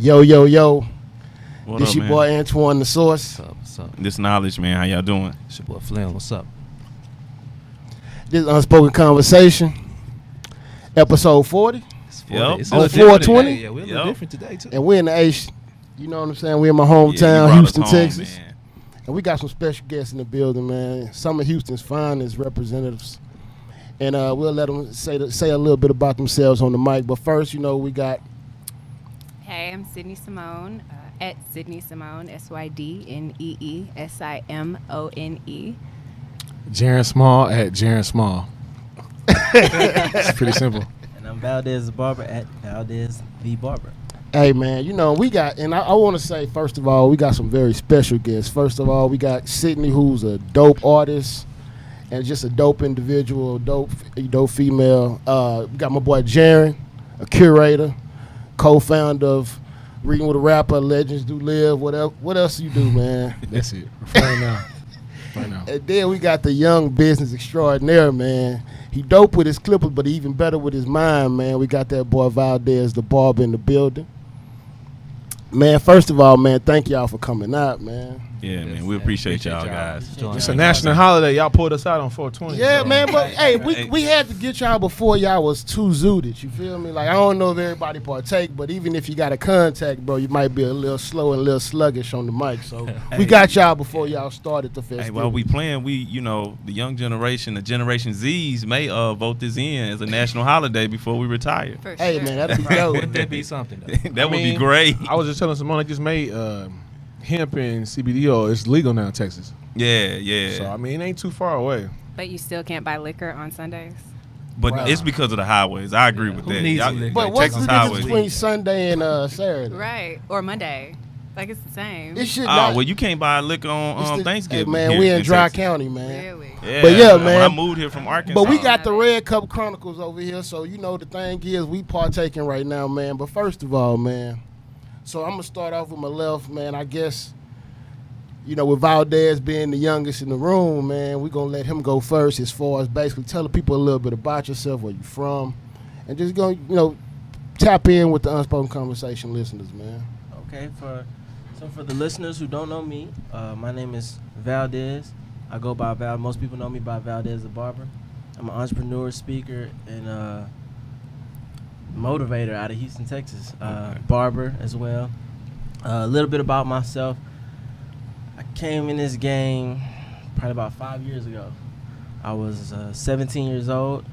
Yo, yo, yo. What This up, your man? boy Antoine the Source. What's up? This knowledge, man. How y'all doing? It's your boy Flynn. What's up? This is Unspoken Conversation, episode 40. It's Yep. It's On a little different 420? today. Yeah, we're a Yep. little different today, too. And we're in the H. You know what I'm saying? We're in my Yeah, you hometown, brought us Houston, home, Texas. man. And we got some special guests in the building, man. Some of Houston's finest representatives. And we'll let them say a little bit about themselves on the mic. But first, we got... Hey, I'm Sydney Simone, at Sydney Simone, SYDNEE SIMONE. Jaron Small at Jaron Small. It's pretty simple. And I'm Valdez The Barber at Valdez The Barber. Hey, man, we got... And I want to say, first of all, we got some very special guests. First of all, we got Sydney, who's a dope artist and just a dope individual, dope female. We got my boy Jaron, a curator, co-founder of Reading with a Rapper, Legends Do Live. What else you do, man? That's it. Right now. And then we got the young business extraordinaire, man. He dope with his clippers, but he even better with his mind, man. We got that boy Valdez The Barber in the building. Man, first of all, man, thank y'all for coming out, man. Yeah, man. We appreciate y'all guys. It's a national holiday. Y'all pulled us out on 420. Yeah, so. man, but hey, we had to get y'all before y'all was too zooted. You feel me? Like, I don't know if everybody partake, but even if you got a contact, bro, you might be a little slow and a little sluggish on the mic. So we got y'all before y'all started the festival. Hey, while we playing, the young generation, the Generation Zs may vote this in as a national holiday before we retire. For Hey, sure. man, that'd be dope. Wouldn't that be something, though? That would be great. I was just telling Simone, I just made hemp and CBD oil. It's legal now in Texas. Yeah. So, it ain't too far away. But you still can't buy liquor on Sundays? But Wow. it's because of the highways. I agree with Who that. needs Y'all- liquor? But like what's Texas the difference highways. between Sunday and Saturday? Right. Or Monday. Like, it's the same. It should Oh, not. well, you can't buy liquor it's on the- Thanksgiving. Hey, man, here we in Dry Texas. County, man. Really? Yeah, But yeah, when man. I moved here from Arkansas. But we got the Red Cup Chronicles over here, so the thing is we partaking right now, man. But first of all, man, so I'm gonna start off with my left, man. I guess, with Valdez being the youngest in the room, man, we're gonna let him go first as far as basically telling people a little bit about yourself, where you from, and just go, tap in with the Unspoken Conversation listeners, man. Okay, for the listeners who don't know me, my name is Valdez. I go by Val. Most people know me by Valdez The Barber. I'm an entrepreneur, speaker, and motivator out of Houston, Texas. Barber as well. A little bit about myself. I came in this game probably about 5 years ago. I was 17 years old.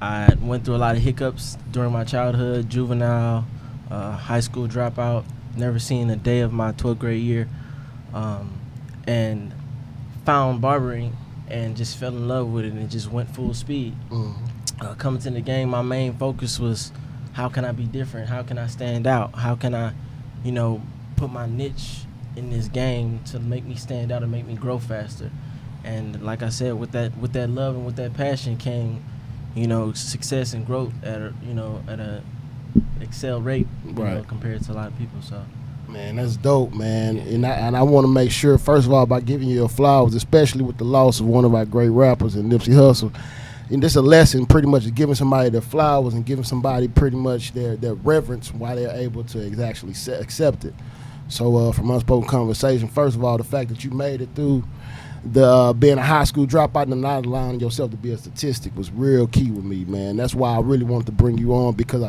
I went through a lot of hiccups during my childhood, juvenile, high school dropout, never seen a day of my 12th grade year, and found barbering and just fell in love with it and just went full speed. Coming to the game, my main focus was how can I be different? How can I stand out? How can I, put my niche in this game to make me stand out and make me grow faster? And like I said, with that love and with that passion came, success and growth at a excel rate, Right. compared to a lot of people. So. Man, that's dope, man. And I want to make sure, first of all, by giving you your flowers, especially with the loss of one of our great rappers, and Nipsey Hussle. And this is a lesson, pretty much, of giving somebody their flowers and giving somebody pretty much their reverence while they're able to actually accept it. So from Unspoken Conversation, first of all, the fact that you made it through the being a high school dropout and not allowing yourself to be a statistic was real key with me, man. That's why I really wanted to bring you on, because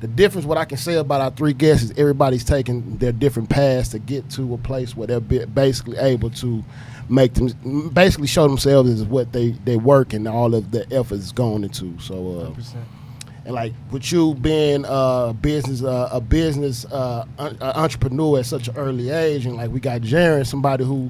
the difference, what I can say about our three guests, is everybody's taking their different paths to get to a place where they're basically able to make them, basically show themselves as what they work and all of the effort is going into. So, 100%. and like with you being a business entrepreneur at such an early age, and like we got Jaron, somebody who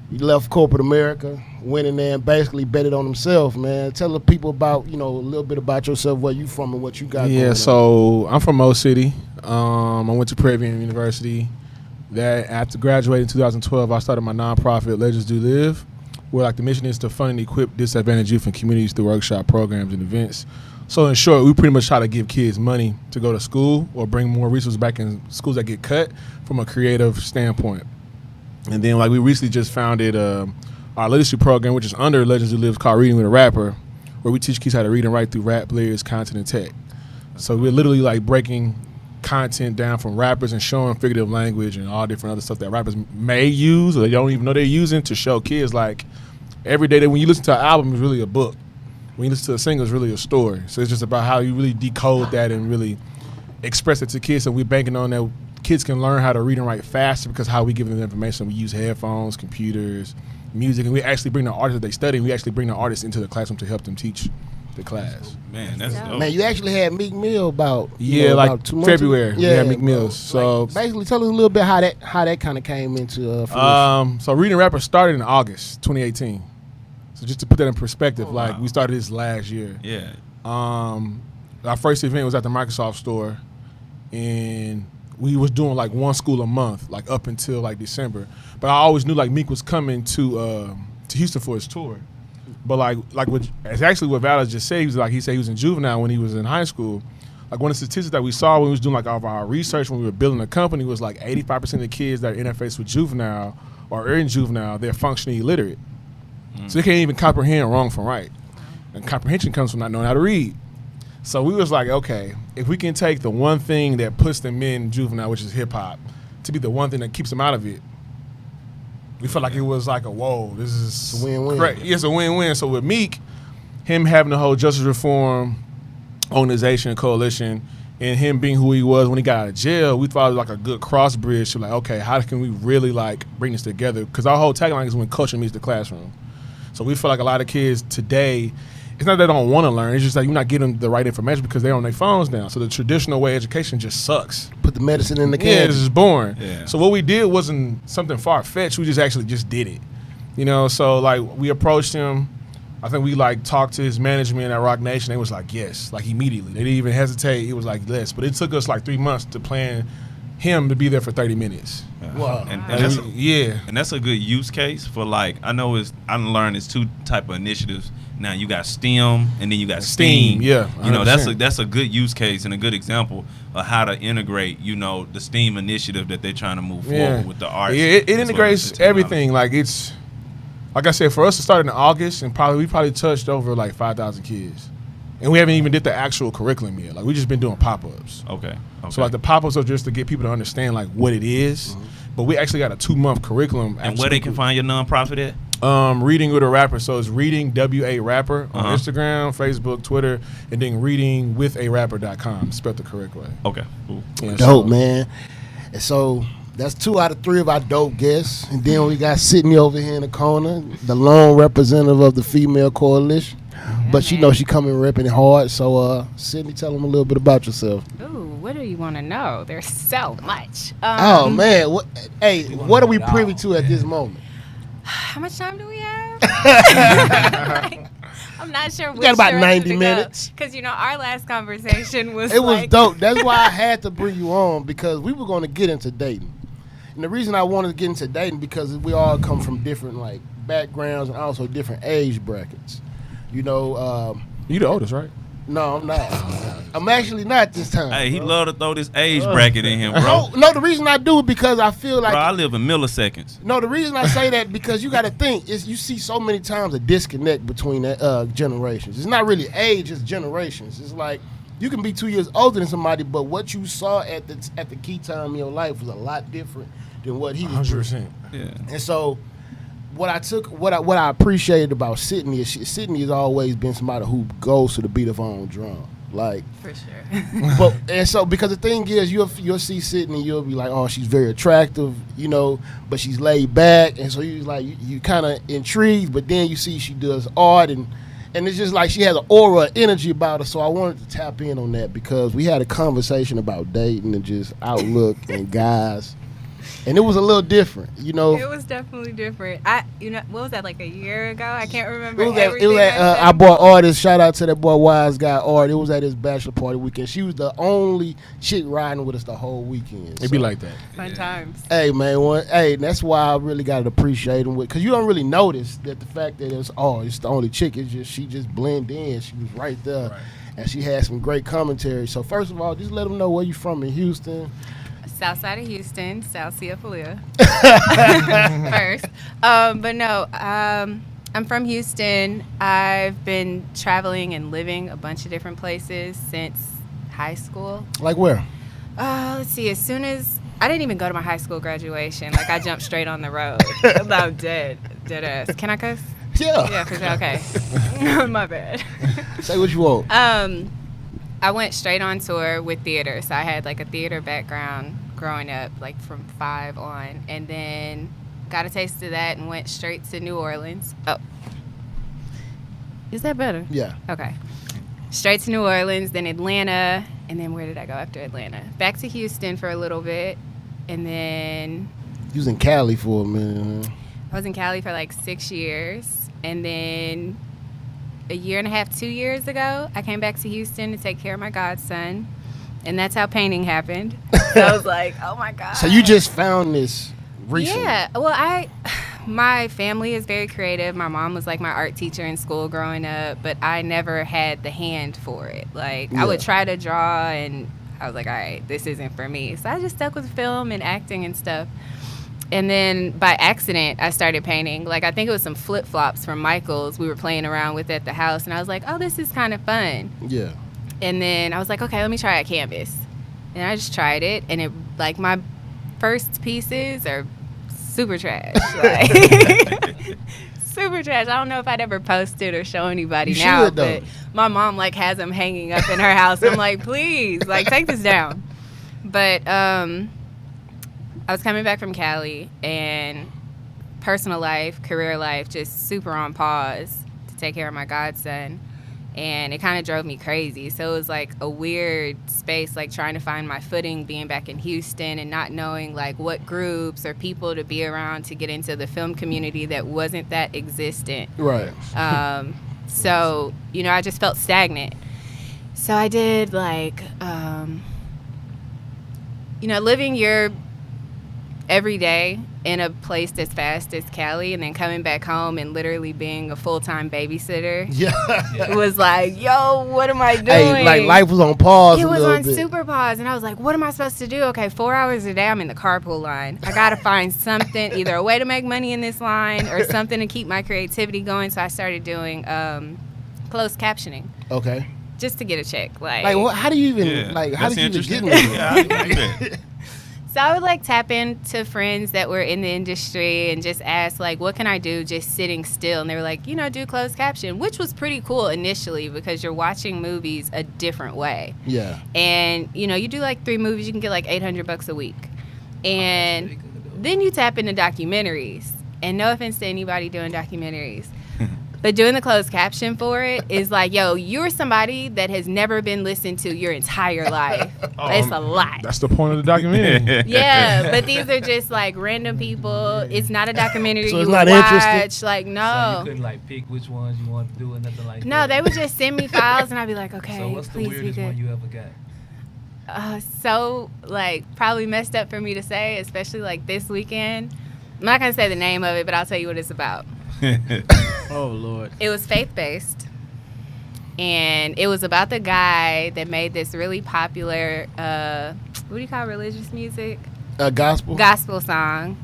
he left corporate America, went in there and basically betted on himself, man. Tell the people about, a little bit about yourself, where you from and what you got going Yeah, on. so I'm from Mo City. I went to Privy University. After graduating in 2012, I started my nonprofit, Legends Do Live, where the mission is to fund and equip disadvantaged youth and communities through workshop programs and events. So in short, we pretty much try to give kids money to go to school or bring more resources back in schools that get cut from a creative standpoint. And then we recently just founded our literacy program, which is under Legends Do Live, called Reading with a Rapper, where we teach kids how to read and write through rap, lyrics, content, and tech. So we're literally breaking content down from rappers and showing figurative language and all different other stuff that rappers may use or they don't even know they're using to show kids like every day that when you listen to an album is really a book. When you listen to a single, it's really a story. So it's just about how you really decode that and really express it to kids. And we're banking on that kids can learn how to read and write faster because how we give them the information. We use headphones, computers, music, and we actually bring the artists that they study. We actually bring the artists into the classroom to help them teach the class. Man, that's dope. Man, you actually had Meek Mill about like 2 months February. ago? We had Meek Mills. So basically, tell us a little bit how that kind of came into fruition. So Reading Rapper started in August 2018. So just to put that in perspective, we started this last year. Yeah. Our first event was at the Microsoft store, and we was doing like one school a month, like up until like December. But I always knew like Meek was coming to Houston for his tour. But it's actually what Valdez just said. He said he was in juvenile when he was in high school. Like one of the statistics that we saw when we was doing like all of our research when we were building the company was like 85% of the kids that interface with juvenile or are in juvenile, they're functionally illiterate. So they can't even comprehend wrong from right. And comprehension comes from not knowing how to read. So we was like, okay, if we can take the one thing that puts them in juvenile, which is hip hop, to be the one thing that keeps them out of it, we felt like it was like this is a win-win. Correct. Yeah, it's a win-win. So with Meek, him having the whole justice reform organization, coalition, and him being who he was when he got out of jail, we thought it was like a good cross bridge to like, okay, how can we really like bring this together? Because our whole tagline is when culture meets the classroom. So we feel like a lot of kids today, it's not that they don't want to learn, it's just that you're not getting the right information because they're on their phones now. So the traditional way of education just sucks. Put the medicine in the Yeah, can. it's just boring. Yeah. So what we did wasn't something far-fetched. We just did it. You know, so like we approached him. I think we like talked to his management at Rock Nation. They was like, yes, like immediately. They didn't even hesitate. It was like, yes. But it took us like 3 months to plan him to be there for 30 minutes. Wow. And that's a good use case for like, I learned it's two type of initiatives. Now you got STEM and then you got STEAM. Yeah, you know, 100%. that's a good use case and a good example of how to integrate, you know, the STEAM initiative that they're trying to move forward with the arts. Yeah, it as well as integrates the technology. everything. Like it's, like I said, for us to start in August, and we probably touched over like 5,000 kids, and we haven't even did the actual curriculum yet. Like we just been doing pop-ups. Okay. So like the pop-ups are just to get people to understand like what it is. But we actually got a 2-month curriculum. And where they can find your nonprofit at? Reading with a Rapper. So it's Reading WA Rapper on Instagram, Facebook, Twitter, and then readingwitharapper.com. Spelled the correct way. Okay. Cool. Yeah, Dope, man. And so that's 2 out of 3 of our dope guests. And then we got Sydney over here in the corner, the lone representative of the female coalition. But she knows she coming repping it hard. So, Sydney, tell them a little bit about yourself. Ooh, what do you want to know? There's so much. Oh, man. What are we privy to at this moment? How much time do we have? I'm not sure. We got about 90 minutes. Because, you know, our last conversation was It was dope. That's why I had to bring you on, because we were going to get into dating. And the reason I wanted to get into dating, because we all come from different, like, backgrounds and also different age brackets. You know, you the oldest, right? No, I'm not. I'm actually not this time. Hey, he love to throw this age bracket in him, bro. No, the reason I do it because I feel like Bro, I live in milliseconds. No, the reason I say that because you got to think is you see so many times a disconnect between generations. It's not really age; it's generations. It's like you can be 2 years older than somebody, but what you saw at the key time in your life was a lot different than what he was. 100%. Yeah. And so, what I appreciated about Sydney is Sydney has always been somebody who goes to the beat of her own drum. Like, for sure. but and so because the thing is you'll see Sydney, you'll be like, oh, she's very attractive, you know, but she's laid back, and so you like you kind of intrigued, but then you see she does art and it's just like she has an aura, energy about her. So I wanted to tap in on that because we had a conversation about dating and just outlook and guys. And it was a little different, you know. It was definitely different. What was that, like a year ago? I can't remember. It was everything at I bought artists. Shout out to that boy Wise Guy Art. It was at his bachelor party weekend. She was the only chick riding with us the whole weekend. It'd be like that. Fun times. Hey man, that's why I really got to appreciate him because you don't really notice that the fact that it's the only chick. It's just she just blended in. She was right there, Right. and she had some great commentary. So first of all, just let them know where you from in Houston. South side of Houston, South Ceophalia. First. But no, I'm from Houston. I've been traveling and living a bunch of different places since high school. Like where? Let's see. As soon as I didn't even go to my high school graduation, like I jumped straight on the road. I'm dead ass. Can I cuss? Yeah. Yeah, for sure. Okay. My bad. Say what you want. I went straight on tour with theater, so I had like a theater background growing up, like from 5 on, and then got a taste of that and went straight to New Orleans. Oh, is that better? Yeah. Okay. Straight to New Orleans, then Atlanta, and then where did I go after Atlanta? Back to Houston for a little bit, and then You was in Cali for a minute. Huh? I was in Cali for like 6 years, and then a year and a half, 2 years ago, I came back to Houston to take care of my godson, and that's how painting happened. So I was like, oh my God. So you just found this recently? Yeah. Well, my family is very creative. My mom was like my art teacher in school growing up, but I never had the hand for it. Like, I would try to draw, and I was like, all right, this isn't for me. So I just stuck with film and acting and stuff. And then by accident, I started painting. Like, I think it was some flip-flops from Michael's we were playing around with at the house. And I was like, oh, this is kind of fun. Yeah. And then I was like, okay, let me try a canvas. And I just tried it. And it, like, my first pieces are super trash. Like, super trash. I don't know if I'd ever post it or show anybody You now. should, though. But my mom, like, has them hanging up in her house. I'm like, please, like, take this down. But, I was coming back from Cali, and personal life, career life, just super on pause to take care of my godson, and it kind of drove me crazy. So it was like a weird space, like trying to find my footing, being back in Houston and not knowing like what groups or people to be around to get into the film community that wasn't that existent. Right. So, you know, I just felt stagnant. So I did like, you know, living your every day in a place that's fast as Cali, and then coming back home and literally being a full-time babysitter. Yeah. It was like, yo, what am I doing? Hey, like life was on pause. It a was little on bit. super pause, and I was like, what am I supposed to do? Okay, 4 hours a day, I'm in the carpool line. I got to find something, either a way to make money in this line or something to keep my creativity going. So I started doing closed captioning. Okay. Just to get a check. Like, what? How do you even How that's did you even interesting. get into Yeah, I didn't do that. So I would like tap into friends that were in the industry and just ask like, what can I do just sitting still? And they were like, you know, do closed caption, which was pretty cool initially because you're watching movies a different way. Yeah. And, you know, you do like 3 movies, you can get like $800 a week. And then you tap into documentaries. And no offense to anybody doing documentaries, but doing the closed caption for it is like, yo, you're somebody that has never been listened to your entire life. It's a lot. That's the point of the documentary. Yeah, but these are just like random people. It's not a documentary So you it's would not watch. interesting? Like, So you no. couldn't like pick which ones you want to do or nothing like that. No, they would just send me files and I'd be like, okay, So what's the please be weirdest one good. you ever got? So, like, probably messed up for me to say, especially like this weekend. I'm not going to say the name of it, but I'll tell you what it's about. Oh, Lord. It was faith-based, and it was about the guy that made this really popular, what do you call religious music? Gospel. Gospel song.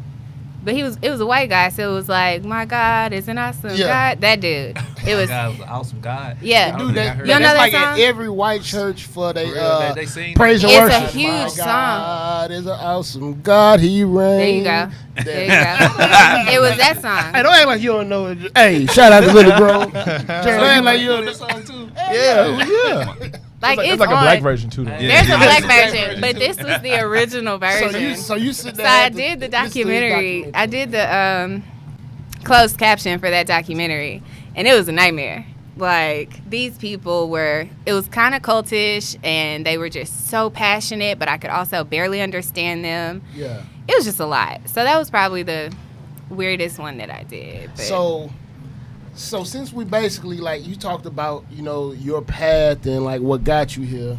But it was a white guy, so it was like, my God is an awesome Yeah. God. That dude. It was, God was an awesome God. yeah. I don't Dude, think I that, heard You don't know that's that like song? at every white church for For real, they they sing praise and that. It's a worship. huge My song. God is an awesome God. He reigns. There you go. There you go. It was that Hey, song. don't act like you don't know it. Hey, shout out to Little Grove. Don't act like you don't know. song too. Yeah. Like, It's it's like a on. black version too. Though. Yeah. There's a black Black version, but this was the original version. So you sit So there. I did the documentary. I did the closed caption for that documentary, and it was a nightmare. Like, these people it was kind of cultish, and they were just so passionate, but I could also barely understand them. Yeah. It was just a lot. So that was probably the weirdest one that I did. But So since we basically, like, you talked about, you know, your path and like what got you here.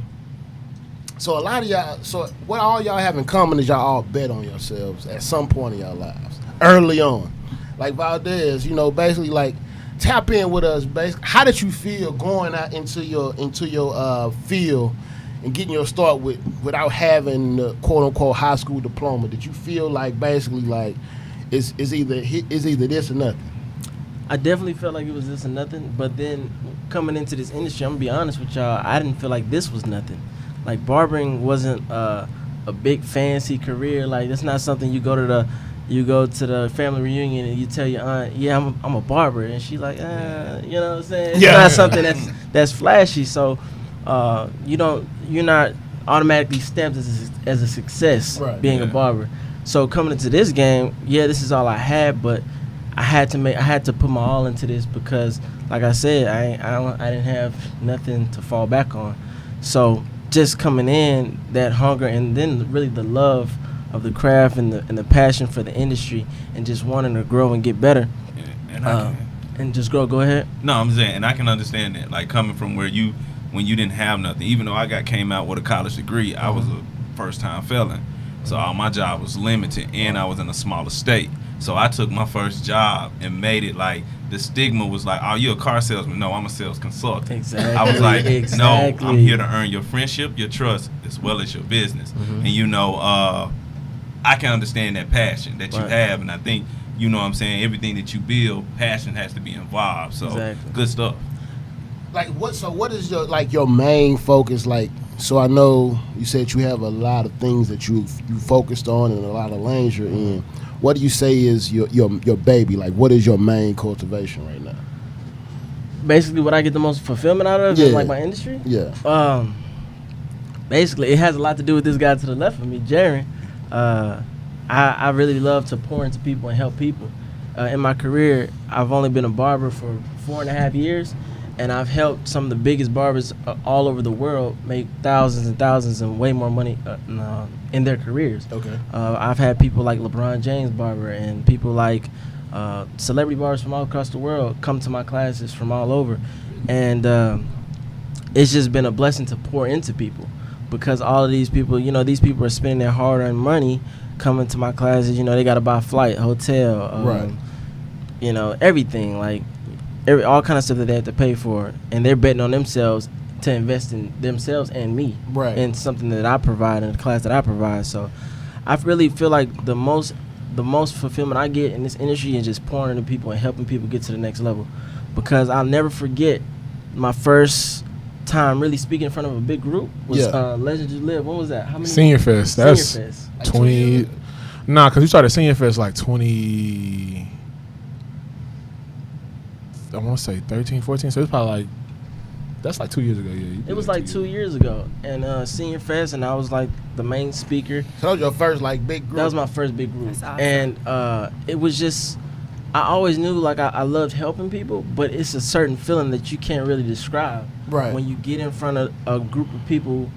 So a lot of y'all, so what all y'all have in common is y'all all bet on yourselves at some point in your lives, early on. Like Valdez, you know, basically like tap in with us. Basically, how did you feel going out into your field and getting your start without having the quote unquote high school diploma? Did you feel like basically like it's either this or nothing? I definitely felt like it was this and nothing, but then coming into this industry, I'm gonna be honest with y'all, I didn't feel like this was nothing. like barbering wasn't a big fancy career. Like it's not something you go to the family reunion and you tell your aunt, yeah, I'm a barber, and she's like, you know what I'm saying? It's not something that's flashy. So you're not automatically stamped as a success being a barber. So coming into this game, this is all I had, but I had to put my all into this because, like I said, I didn't have nothing to fall back on. So just coming in, that hunger, and then really the love of the craft and the passion for the industry, and just wanting to grow and get better. And just grow. Go ahead. No, I'm saying, and I can understand that. Like coming from when you didn't have nothing, even though I came out with a college degree, I was a first-time felon. So all my job was limited, and I was in a smaller state. So I took my first job and made it like the stigma was like, oh, you're a car salesman. No, I'm a sales consultant. Exactly. I was like, no, I'm here to earn your friendship, your trust, as well as your business. And I can understand that passion that you have, and I think, you know what I'm saying, everything that you build, passion has to be involved. So good stuff. Like what is your main focus? Like, so I know you said you have a lot of things that you focused on and a lot of lanes you're in. What do you say is your baby? Like, what is your main cultivation right now? Basically, what I get the most fulfillment out of is like my industry. Yeah. Basically, it has a lot to do with this guy to the left of me, Jaron. I really love to pour into people and help people. In my career, I've only been a barber for 4.5 years, and I've helped some of the biggest barbers all over the world make thousands and thousands and way more money in their careers. Okay. I've had people like LeBron James barber and people like celebrity barbers from all across the world come to my classes from all over. And it's just been a blessing to pour into people because all of these people, these people are spending their hard-earned money coming to my classes. They got to buy flight, hotel, everything, like all kind of stuff that they have to pay for, and they're betting on themselves to invest in themselves and me, and something that I provide in the class that I provide. So I really feel like the most fulfillment I get in this industry is just pouring into people and helping people get to the next level, because I'll never forget my first time really speaking in front of a big group was Legends You Live. When was that? How many? Senior Fest. That's Senior Fest. 20. Nah, because we started Senior Fest like 20. I want to say 13, 14. So it's probably that's like 2 years ago. Yeah, it was like 2 years ago, and Senior Fest, and I was like the main speaker. So that was your first big group. That was my first big group. That's awesome. And it was just, I always knew like I loved helping people, but it's a certain feeling that you can't really describe. Right. When you get in front of a group of people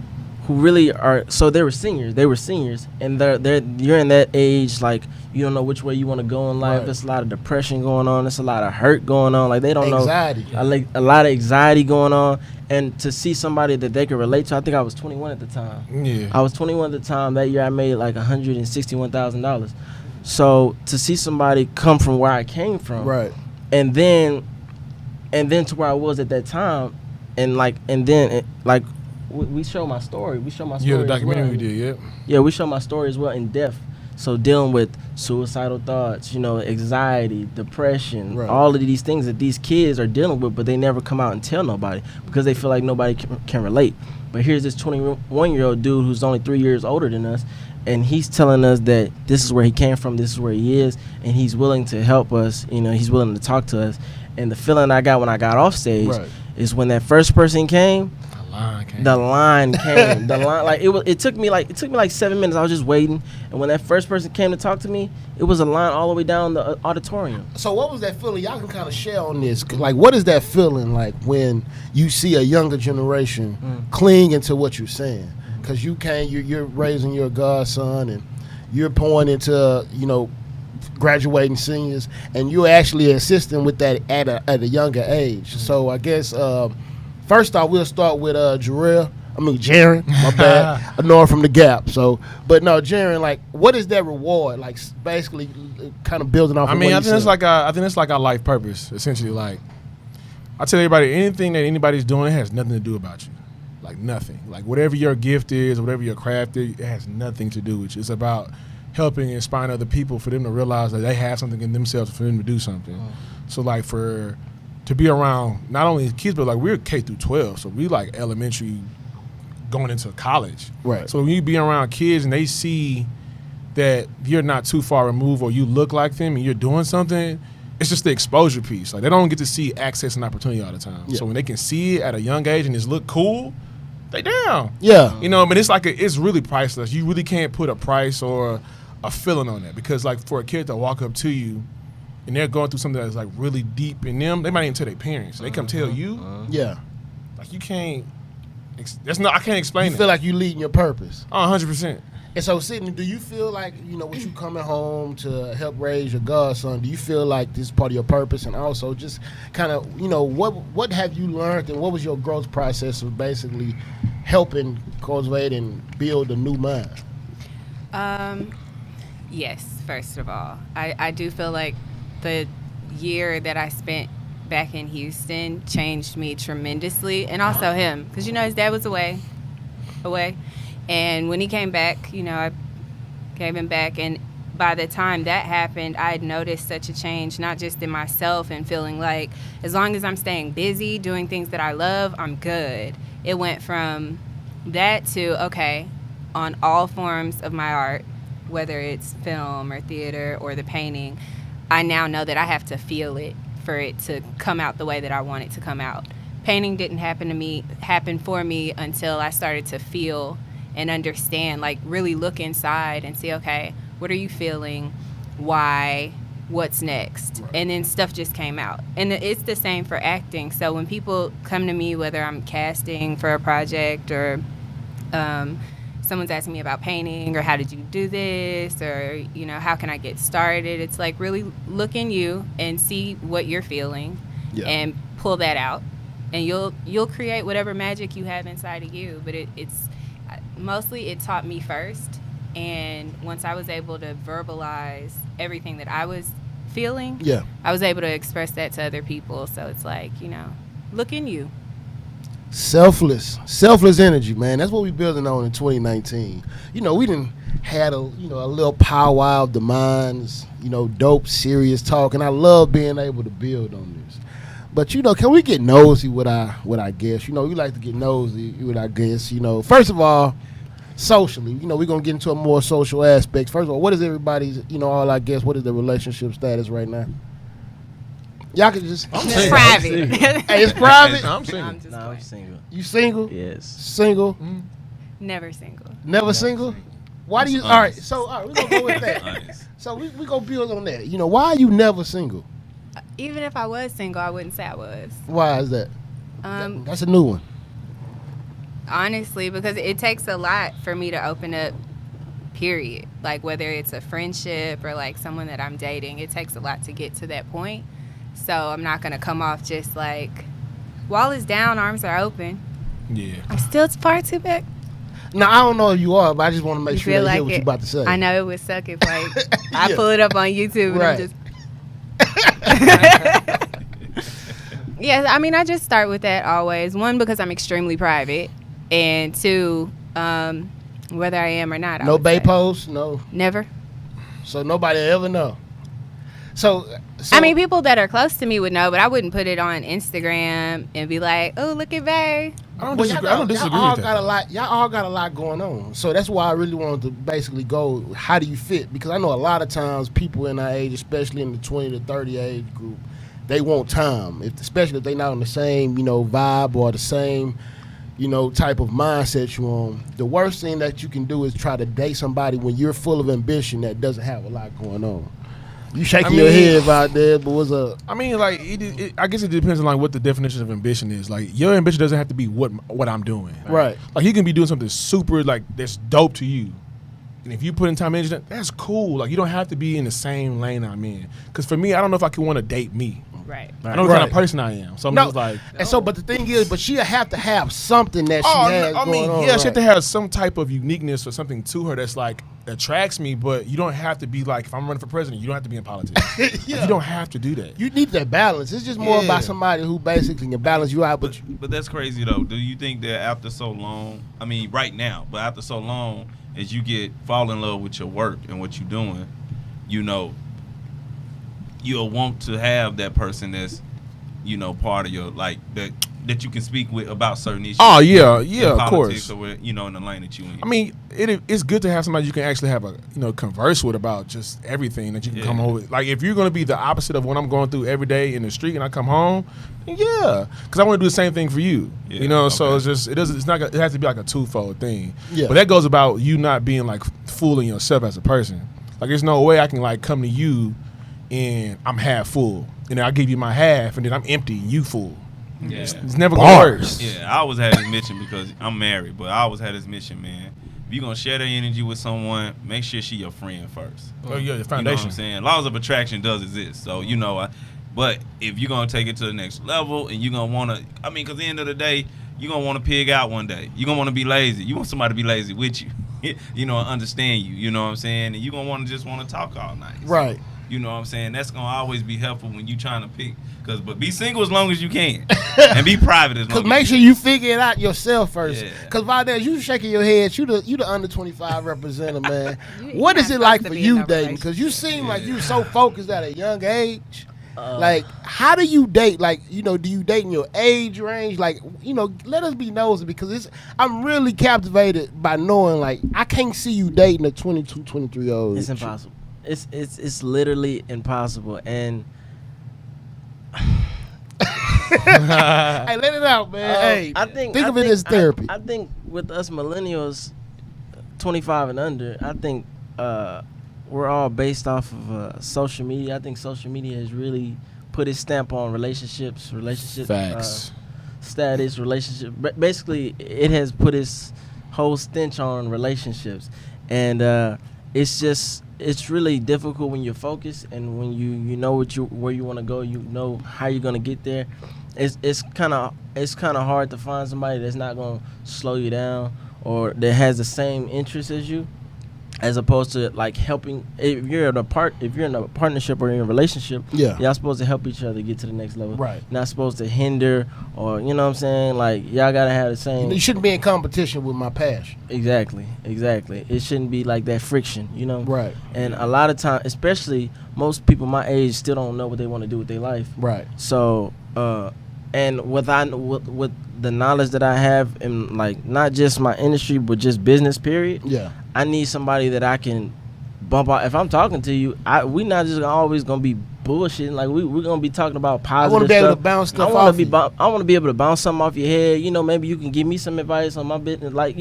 who really are, so they were seniors, and you're in that age, like you don't know which way you want to go in life. There's a lot of depression going on. There's a lot of hurt going on. Like they don't anxiety. know. Like a lot of anxiety going on, and to see somebody that they could relate to. I think I was 21 at the time. Yeah. I was 21 at the time. That year I made like $161,000. So to see somebody come from where I came from, and then to where I was at that time, we show my story. Yeah, the documentary we did. Yeah, we show my story as well in depth. So dealing with suicidal thoughts, anxiety, depression, all of these things that these kids are dealing with, but they never come out and tell nobody because they feel like nobody can relate. But here's this 21-year-old dude who's only 3 years older than us, and he's telling us that this is where he came from, this is where he is, and he's willing to help us. He's willing to talk to us. And the feeling I got when I got off stage is when that first person came. The line came. It took me like 7 minutes. I was just waiting, and when that first person came to talk to me, it was a line all the way down the auditorium. So what was that feeling? Y'all can kind of share on this. Like, what is that feeling like when you see a younger generation clinging to what you're saying? Because you're raising your godson, and you're pouring into graduating seniors, and you're actually assisting with that at a younger age. So I guess. First off, we'll start with Jaron, my bad. I know him from the Gap. So, but no, Jaron, like, what is that reward? Like, basically, kind of building off. I think it's like our life purpose. Essentially, like, I tell everybody, anything that anybody's doing, it has nothing to do about you. Like nothing. Like whatever your gift is, whatever your craft is, it has nothing to do with you. It's about helping and inspiring other people for them to realize that they have something in themselves for them to do something. So, like to be around not only kids, but like we're K through 12, so we like elementary going into college. Right. So when you be around kids and they see that you're not too far removed or you look like them and you're doing something, it's just the exposure piece. Like they don't get to see access and opportunity all the time. Yeah. So when they can see it at a young age and just look cool, they down. Yeah. You know, but it's like it's really priceless. You really can't put a price or a feeling on that because like for a kid to walk up to you and they're going through something that's like really deep in them, they might even tell their parents. They come tell you, Yeah. like you can't. I can't explain You it. feel like you leading your purpose. 100%. And so, Sydney, do you feel like, with you coming home to help raise your godson, do you feel like this is part of your purpose? And also just kind of, what have you learned and what was your growth process of basically helping cultivate and build a new mind? Yes, first of all. I do feel like the year that I spent back in Houston changed me tremendously, and also him, because his dad was away, and when he came back, I gave him back, and by the time that happened, I had noticed such a change, not just in myself and feeling like as long as I'm staying busy doing things that I love, I'm good. It went from that to, okay, on all forms of my art, whether it's film or theater or the painting, I now know that I have to feel it for it to come out the way that I want it to come out. Painting didn't happen for me until I started to feel and understand, like really look inside and see, okay, what are you feeling? Why? What's next? Right. And then stuff just came out. And it's the same for acting. So when people come to me, whether I'm casting for a project or someone's asking me about painting or how did you do this or, how can I get started? It's like really look in you and see what you're feeling and pull that out. And you'll create whatever magic you have inside of you. But it's mostly it taught me first. And once I was able to verbalize everything that I was feeling, I was able to express that to other people. So it's like, look in you. Selfless energy, man. That's what we're building on in 2019. We done had a little powwow of the minds, dope, serious talk, and I love being able to build on this. But can we get nosy with our guests? We like to get nosy with our guests. First of all, socially, we're gonna get into a more social aspect. First of all, what is everybody's, all our guests? What is the relationship status right now? Y'all can just it's private. Hey, it's private. I'm single. I'm single. You single? Yes. Single? Never single. Never single? Why do you? All right, we're gonna go with that. Nice. So we gonna build on that. Why are you never single? Even if I was single, I wouldn't say I was. Why is that? That's a new one. Honestly, because it takes a lot for me to open up, period. Like whether it's a friendship or like someone that I'm dating, it takes a lot to get to that point. So I'm not going to come off just like, wall is down, arms are open. Yeah. I'm still far too big. No, I don't know if you are, but I just want to make sure they hear what you're about to say. I know it would suck if like I pull it up on YouTube and I'm just... Yeah, I mean, I just start with that always. One, because I'm extremely private. And two, whether I am or not. No bae posts? No. Never. So nobody ever know. So I mean, people that are close to me would know, but I wouldn't put it on Instagram and be like, "Oh, look at bae." I don't disagree y'all all with got that. Y'all all got a lot going on. So that's why I really wanted to basically go, how do you fit? Because I know a lot of times people in our age, especially in the 20 to 30 age group, they want time. Especially if they're not on the same, vibe or the same, type of mindset you're on. The worst thing that you can do is try to date somebody when you're full of ambition that doesn't have a lot going on. You shaking your head about that, but what's up? I mean, like, I guess it depends on like what the definition of ambition is. Like, your ambition doesn't have to be what I'm doing. Right. Like, you can be doing something super like that's dope to you, and if you put in time and energy, that's cool. Like, you don't have to be in the same lane I'm in. Because for me, I don't know if I can want to date me. Right. I know the kind of person I am. So I'm just like, and so, but the thing is, but she'll have to have something that she has going on. Yeah, she have to have some type of uniqueness or something to her that's like attracts me. But you don't have to be like, if I'm running for president, you don't have to be in politics. Like, you don't have to do that. You need that balance. It's just more about somebody who basically can balance you out. But that's crazy though. Do you think that after so long, I mean, right now, but after so long, as you fall in love with your work and what you're doing, you'll want to have that person that's part of your like that you can speak with about certain issues. Oh yeah, in of politics course. or where, in the lane that you in. I mean, it's good to have somebody you can actually have a converse with about just everything that you can come home with. Like if you're gonna be the opposite of what I'm going through every day in the street, and I come home, because I want to do the same thing for you. So it's just it has to be like a twofold thing. Yeah. But that goes about you not being like fooling yourself as a person. Like there's no way I can like come to you and I'm half full, and then I give you my half, and then I'm empty and you full. Yeah. It's never gonna work. Yeah, I always had this mission because I'm married, but I always had this mission, man. If you're gonna share that energy with someone, make sure she your friend first. Oh yeah, the foundation. You know what I'm saying? Laws of attraction does exist, so but if you're gonna take it to the next level and you're gonna wanna, because at the end of the day, you're gonna wanna pig out one day. You're gonna wanna be lazy. You want somebody to be lazy with you, understand you. You know what I'm saying? And you're gonna wanna talk all night. Right. You know what I'm saying? That's gonna always be helpful when you trying to pick. But be single as long as you can, and be private as long. Because make sure you figure it out yourself first. Yeah. Because Valdez, you shaking your head. You the under 25 representative, man. What you're is not it like supposed to for be in you no dating? Because you seem like you so focused at a young age. Uh, How do you date? Do you date in your age range? Let us be nosy because I'm really captivated by knowing I can't see you dating a 22, 23-year-old. It's impossible. It's literally impossible. And Hey, let it out, man. Think of it as therapy. I think with us millennials, 25 and under, I think we're all based off of social media. I think social media has really put its stamp on relationship Facts. status, relationship. Basically, it has put its whole stench on relationships, and it's really difficult when you're focused and when you know where you want to go. You know how you're gonna get there. It's kind of hard to find somebody that's not gonna slow you down or that has the same interests as you, as opposed to helping. If you're in a partnership or in a relationship, y'all supposed to help each other get to the next level. Right. Not supposed to hinder or you know what I'm saying. Y'all gotta have the same. You shouldn't be in competition with my passion. Exactly. It shouldn't be like that friction, Right. And a lot of time, especially most people my age, still don't know what they want to do with their life. Right. So, and with the knowledge that I have in not just my industry but just business period. Yeah. I need somebody that I can bump out. If I'm talking to you, we not just always gonna be bullshitting. We're gonna be talking about positive. I want to be able stuff. to bounce stuff I off. I want to be able to bounce something off your head. Maybe you can give me some advice on my business. 100%.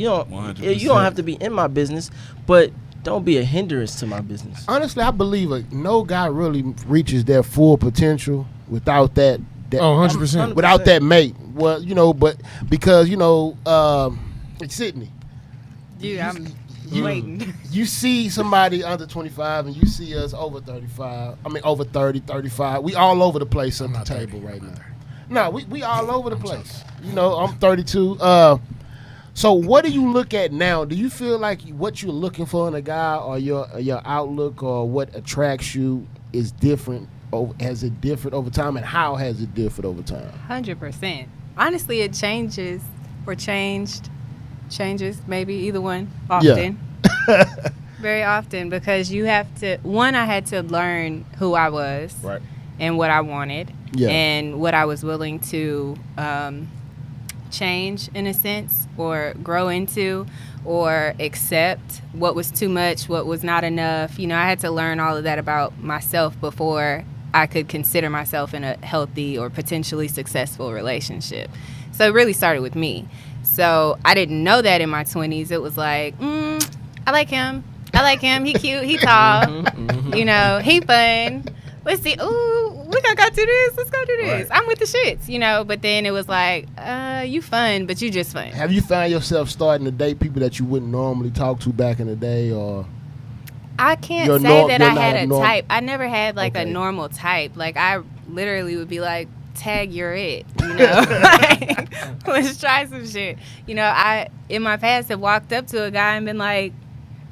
You don't have to be in my business, but don't be a hindrance to my business. Honestly, I believe no guy really reaches their full potential without that. 100%. Without that mate. Well, but because it's Sydney. Dude, I'm waiting. You see somebody under 25 and you see us over 35. I mean, over 30, 35. We all over the place at the table right now. No, we all over the place. I'm 32. So what do you look at now? Do you feel like what you're looking for in a guy or your outlook or what attracts you is different? Has it differed over time, and how has it differed over time? 100%. Honestly, it changes or changes, maybe either one, often. Yeah. Very often, because you have to, I had to learn who I was, Right. and what I wanted, and what I was willing to change in a sense, or grow into, or accept what was too much, what was not enough. I had to learn all of that about myself before I could consider myself in a healthy or potentially successful relationship. So it really started with me. So I didn't know that in my 20s. It was like, I like him. He cute. He tall. He fun. Let's see. Ooh, we're going to go do this. Let's go do this. Right. I'm with the shits, But then it was like, you fun, but you just fun. Have you found yourself starting to date people that you wouldn't normally talk to back in the day, or? I can't say that I had a type. I never had a normal type. I literally would be like, tag, you're it. Let's try some shit. I in my past have walked up to a guy and been like,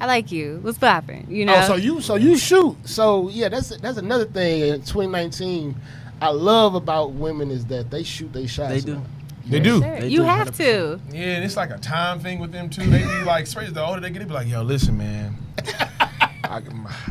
I like you. What's poppin'? Oh, so you shoot. So yeah, that's another thing in 2019 I love about women is that they shoot their shots. They do. They do. Sure. You have to. Yeah, and it's like a time thing with them too. They be especially the older they get, they be like, yo, listen, man. I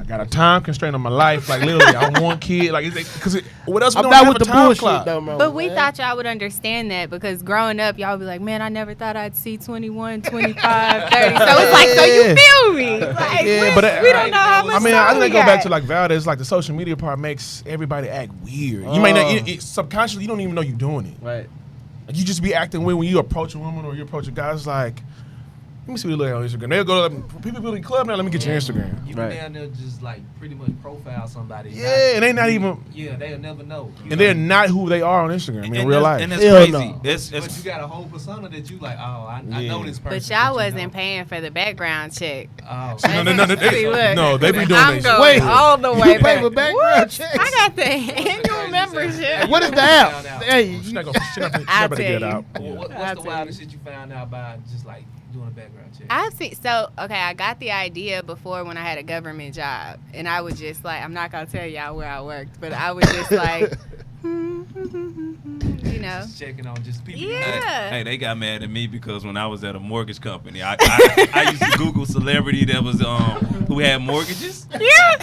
got a time constraint on my life. Like literally, I want kids. Like, because what else? We I'm don't not have with a the time bullshit clock. though, man. But we thought y'all would understand that because growing up, y'all would be like, man, I never thought I'd see 21, 25, 30. So it's like, so you feel me? Like, Yeah, but we don't know how much I mean, time I think we go back got. to like Valdez. Like the social media part makes everybody act weird. You may not subconsciously you don't even know you're doing it. Right. Like you just be acting weird when you approach a woman or you approach a guy. It's like, let me see what you look at on Instagram. They'll go to people building club now. Let me get your Instagram. You Right. go down there just like pretty much profile somebody. Yeah, and they not even. Yeah, they'll never know. And they're not who they are on Instagram in real life. And that's Hell crazy. no. It's But you got a whole persona that you like. Oh, I Yeah. know this person. But y'all you wasn't know. paying for the background check. Oh, See, look. No, they be doing I'm that. going Wait, all the you way pay back. for background What? checks? I got the annual membership. What is the app? Hey, She's not gonna I'll get tell it you. out. Well, Yeah. what's I'll the tell wildest shit you found out by just like doing a background check? I've seen I got the idea before when I had a government job, and I was just like, I'm not gonna tell y'all where I worked, but I was just like, you know, Just checking on just people. yeah. Hey, they got mad at me because when I was at a mortgage company, I used to Google celebrity that was who had mortgages. Yeah.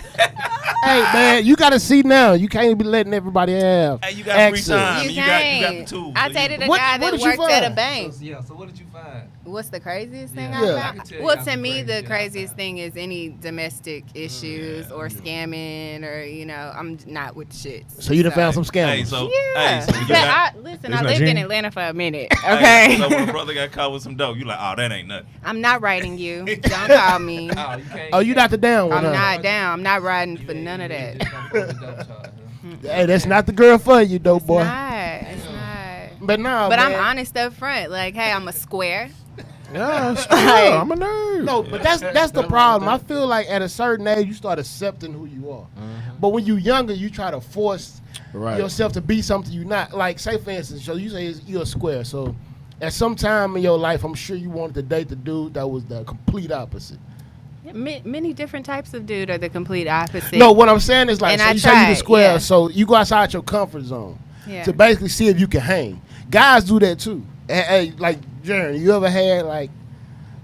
hey, man, you got to see now. You can't be letting everybody have Hey, you got free access. time. You and you got the can't. tools. I So dated a What- guy what that did you worked at a find? bank. So, yeah. So what did you find? What's the craziest thing Yeah. I Yeah. I found? can tell you Well, got to some me, crazy the shit I craziest found. thing is any domestic issues or scamming or, you know, I'm not with shit. So you done found some Hey, scammers. so Yeah. hey, so when you But got, listen, Isn't I that lived in Jenny? Atlanta for a minute. hey, Okay. so when a brother got caught with some dope, you like, oh, that ain't nothing. I'm not writing you. Don't call me. Oh, you can't. Oh, you not the down one, I'm huh? not down. I'm not riding for You none of ain't that. just gonna fuck with the dope charge, huh? Hey, that's not the girl for you, dope It's boy. not. It's not. But no, But man. I'm honest up front. Like, hey, I'm a square. Yeah, it's true. I'm a nerd. No, but that's the problem. I feel like at a certain age you start accepting who you are. But when you're younger, you try to force Right. yourself to be something you're not. Like, say for instance, so you say you're a square. So at some time in your life, I'm sure you wanted to date the dude that was the complete opposite. Many different types of dude are the complete opposite. No, what I'm saying is like, And so I you say you the tried, square, yeah. so you go outside your comfort zone Yeah. to basically see if you can hang. Guys do that too. Hey, like Jeremy, you ever had like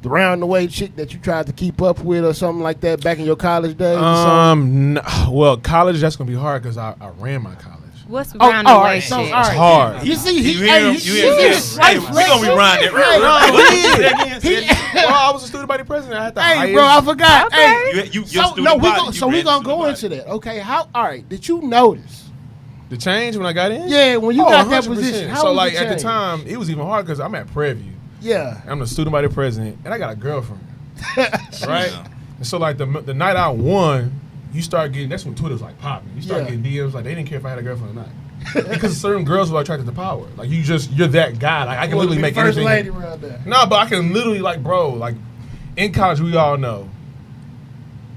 the round the way chick that you tried to keep up with or something like that back in your college days? or something? Well, college that's gonna be hard because I ran my college. What's Oh, round all the way right, so, shit? all right. It's hard. You see, he, You hear him? you You hear him? Hey, we gonna be riding it. Well, I was a student body president. I had the Hey, highest. bro, I forgot. Okay. Hey, You so no, we gonna go into that. Okay, how? All right, did you notice? The change when I got in. Yeah, when you got that 100%. position. How So was like the at the change? time, it was even hard because I'm at Privy. Yeah. I'm the student body president, and I got a girlfriend. Right. Yeah. And so like the night I won, you start getting. That's when Twitter's like popping. You start Yeah. getting DMs like they didn't care if I had a girlfriend or not. Because certain girls were attracted to power. Like you're that guy. Like I can literally make first anything. lady around there. No, but I can literally like, bro, like in college we all know.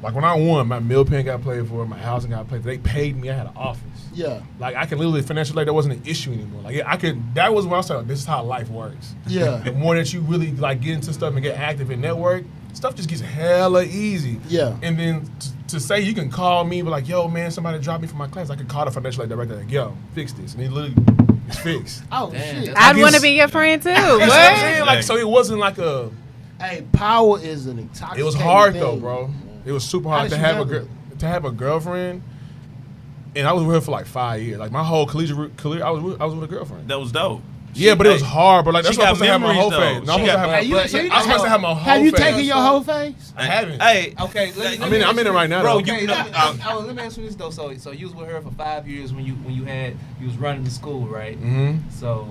Like when I won, my meal pen got paid for, my housing got paid for. They paid me. I had an office. Yeah. Like I can literally financial aid. That wasn't an issue anymore. Like I could. That was when I was like, this is how life works. Yeah. The more that you really like get into stuff and get active in network, stuff just gets hella easy. Yeah. And then to say you can call me, but like, yo, man, somebody dropped me from my class. I could call the financial aid director, like, yo, fix this, and he literally it's fixed. Oh Damn, shit. I'd I want to guess- be your friend too. You know what I'm What? saying? Like, so it wasn't like a. Hey, power is an intoxicating. It was hard thing. though, bro. It was super How hard did to you have handle to have a girlfriend. And I was with her for like 5 years. Like my whole collegiate career, I was with a girlfriend. That was dope. Yeah, but it was Hey, hard, bro. Like that's she what I'm got supposed to have my memories, whole though. face. No, I'm She supposed to got- have Hey, my. you, so you I'm supposed to have my whole Have you face. taken your whole face? I haven't. Hey, Okay, I'm in it right now. Bro, though. you know, let me ask you this though. So you was with her for 5 years when you was running the school, right? Mhm. So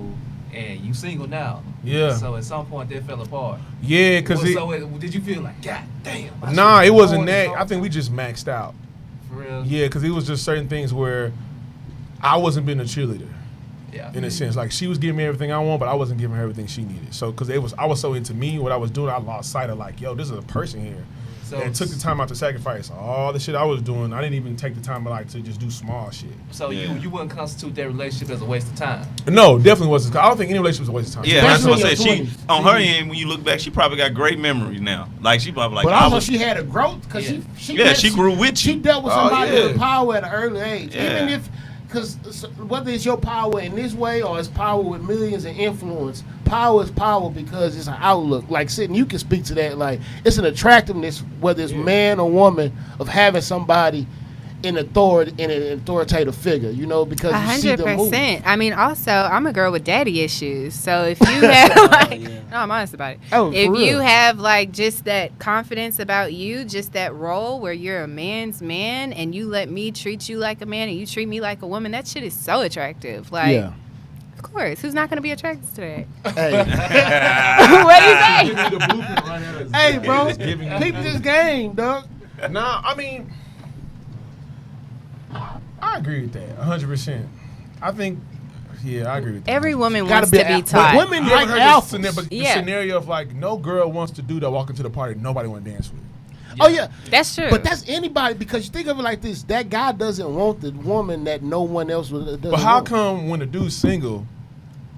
and you single now. Yeah. So at some point that fell apart. Yeah, cause Did you feel like, God damn? I nah, should've it wasn't known this that. all I think we the just maxed out. time. For real. Yeah, cause it was just certain things where I wasn't being a cheerleader Yeah. in a sense. Like she was giving me everything I want, but I wasn't giving her everything she needed. So, cause I was so into me, what I was doing, I lost sight of like, yo, this is a person here. So And took the time out to sacrifice all the shit I was doing. I didn't even take the time like to just do small shit. So Yeah. you wouldn't constitute that relationship as a waste of time. No, definitely wasn't. I don't think any relationship was a waste of time. yeah, that's what I Especially said. in She your 20s. on her end, when you look back, she probably got great memories now. Like she probably like, But I also was, she had a growth because Yeah. she grew with She you. dealt with Oh, somebody yeah. with power at an early age. Yeah. Even if, because whether it's your power in this way or it's power with millions and influence, power is power because it's an outlook. Like, Sydney, you can speak to that. Like, it's an attractiveness, whether it's man or woman, of having somebody in authority, in an authoritative figure, you know, because you see them move. 100%. I mean, also, I'm a girl with daddy issues. So if you have, like, no, I'm honest about it. Oh, for if real. you have, like, just that confidence about you, just that role where you're a man's man and you let me treat you like a man and you treat me like a woman, that shit is so attractive. Like, Yeah. of course, who's not going to be attracted to that? Hey. What do you say? Hey, bro, peep this game, dog. Nah, I mean, I agree with that 100%. I think, I agree with that. Every woman Gotta wants be to be al- taught. women You like ever heard alphas. the Yeah. scenario of like no girl wants to do that, walk into the party, nobody want to dance with. Oh, yeah. That's true. But that's anybody, because you think of it like this. That guy doesn't want the woman that no one else doesn't But how want. come when a dude's single,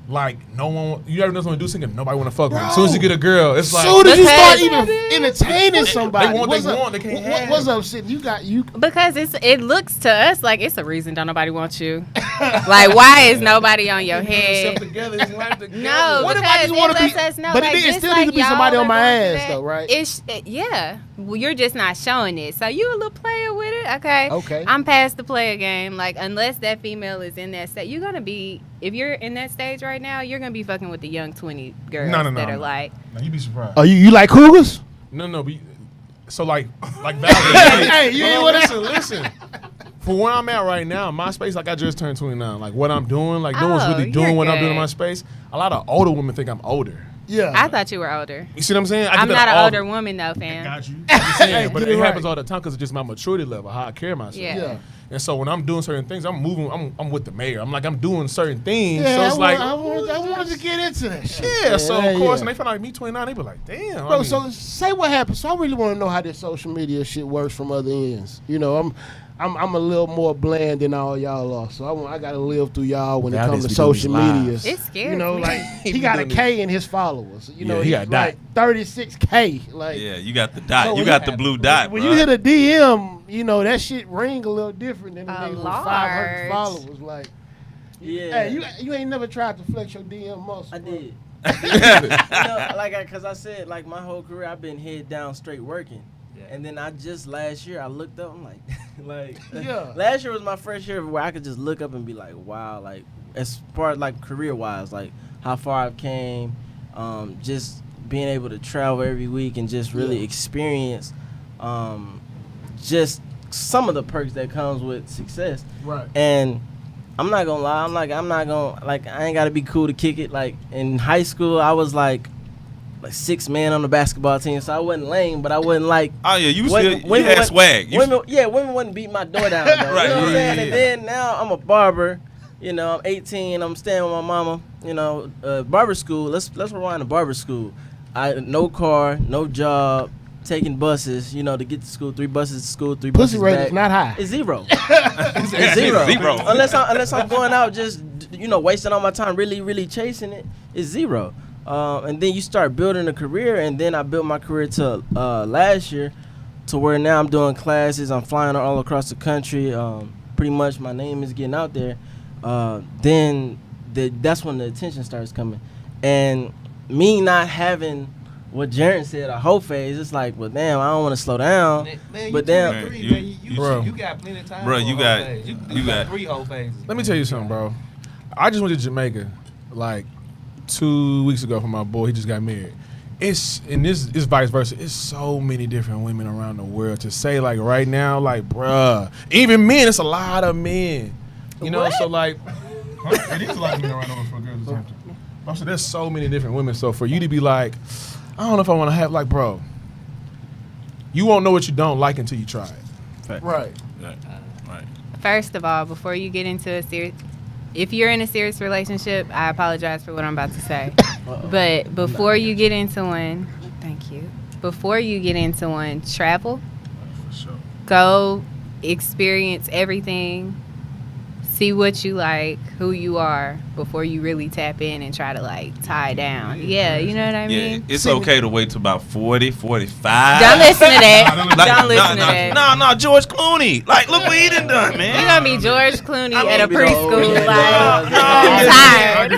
like no one, you ever notice when a dude's single, nobody want to fuck with him? As soon as you get a girl, it's like soon as you Because- start even entertaining somebody, They want, what's up? they can't have. What's up, Sid? You got you. Because it looks to us like it's a reason don't nobody want you. Like, why is nobody on your head? Together, his life together. No, What if I because just it wanna lets be- us know. but like, it just still like need to be y'all somebody on are my going through ass, that, though, right? Yeah. Well, you're just not showing it. So you a little player with it. Okay. Okay. I'm past the player game. Like, unless that female is in that state, you're going to be, if you're in that stage right now, you're going to be fucking with the young 20 girls that are like, No, you'd be surprised. Oh, you like cougars? No, but so like Valdez. Hey, you ain't Hold on, wanna- listen. For where I'm at right now, my space, like I just turned 29. Like what I'm doing, like no one's Oh, really doing you're what I'm doing in good. my space. A lot of older women think I'm older. Yeah. I thought you were older. You see what I'm saying? I'm do not that an all- older woman, though, fam. Got you. I'm just saying, but Get it it right. happens all the time because it's just my maturity level, how I carry myself. Yeah. Yeah. And so when I'm doing certain things, I'm moving. I'm with the mayor. I'm doing certain things. Yeah, so it's like, I wanted to get into that shit. yeah. So of course, yeah. when they find out me 29, they be like, damn. Bro, so say what happened. So I really want to know how this social media shit works from other ends. You know, I'm a little more bland than all y'all are. So I gotta live through y'all when it Valdez comes to be doing social these media. lives. It's scary. You know, me. like he got a K in his followers. You know, Yeah, he got a dot. like 36K. Like Yeah, you got the dot. So you when got you- the blue dot, when bro. you hit a DM, you know that shit ring a little different than a nigga with large. 500 followers. Like, Yeah. hey, you ain't never tried to flex your DM muscle. I bro. did. Cause I said, like my whole career, I've been head down straight working. Yeah. And then last year I looked up. I'm like, Yeah. Last year was my first year where I could just look up and be like, wow, like as far as like career wise, like how far I've came, just being able to travel every week and just really experience, just some of the perks that comes with success. Right. And I'm not gonna lie, I ain't gotta be cool to kick it. Like in high school, I was like 6 man on the basketball team, so I wasn't lame, but I wasn't like. Oh yeah, you women- still you women had wasn't- swag. You women wouldn't beat my door down. Though, Right, you know what I'm yeah, saying? yeah, And yeah. then now I'm a barber. You know, I'm 18. I'm staying with my mama. You know, barber school. Let's rewind to barber school. No car, no job, taking buses. You know, to get to school. 3 buses to school, 3 Pussy buses rate back. is not high. It's zero. It's zero. Zero. Unless I'm going out just wasting all my time really chasing it. It's zero. And then you start building a career, and then I built my career to last year, to where now I'm doing classes. I'm flying all across the country. Pretty much my name is getting out there. Then that's when the attention starts coming, and me not having what Jaren said, a whole phase. It's like, well, damn, I don't want to slow down. Man, But you damn- 23, Man, man. You Bro. got plenty of time. Bro, for you a got- whole phase. you You got got- 3 whole phases. Let me tell you something, bro. I just went to Jamaica like 2 weeks ago for my boy. He just got married. It's vice versa. It's so many different women around the world. To say like right now, like bruh, even men. It's a lot of men. You know, so like, it is a lot of men around the world for girls. So there's so many different women. So for you to be like, I don't know if I want to have like, bro, you won't know what you don't like until you try it. Right. Right. First of all, before you get into a serious, if you're in a serious relationship, I apologize for what I'm about to say. But before you get into one, thank you. Before you get into one, travel. For sure. Go experience everything. See what you like, who you are, before you really tap in and try to like tie down. Yeah, you know what I Yeah, mean? it's okay to wait till about 40, 45. Don't listen to that. Like, Don't listen to that. No, George Clooney. Like, look what he done, man. You're gonna be George Clooney at a be the old preschool, man. like No, I'm tired.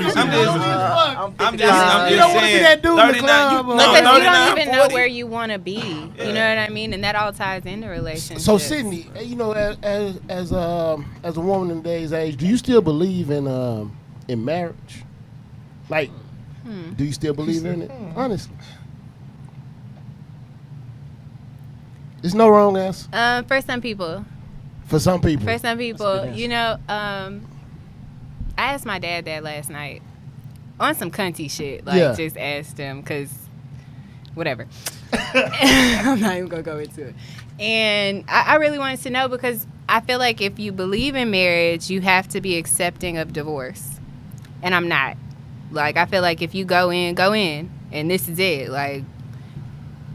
I'm You don't want to be that dude in the 39, club. Because you 39, don't even know 40. where you want to be. You know what I mean? And that all ties into relationships. So Sydney, you know, as a woman in today's age, do you still believe in marriage? Like, do you still believe in it? Honestly, there's no wrong answer for some people, for some people. For some people, answer. you know, I asked my dad that last night on some cunty shit. Like, Yeah. just asked him because whatever. I'm not even going to go into it. And I really wanted to know because I feel like if you believe in marriage, you have to be accepting of divorce. And I'm not. Like, I feel like if you go in, and this is it. Like,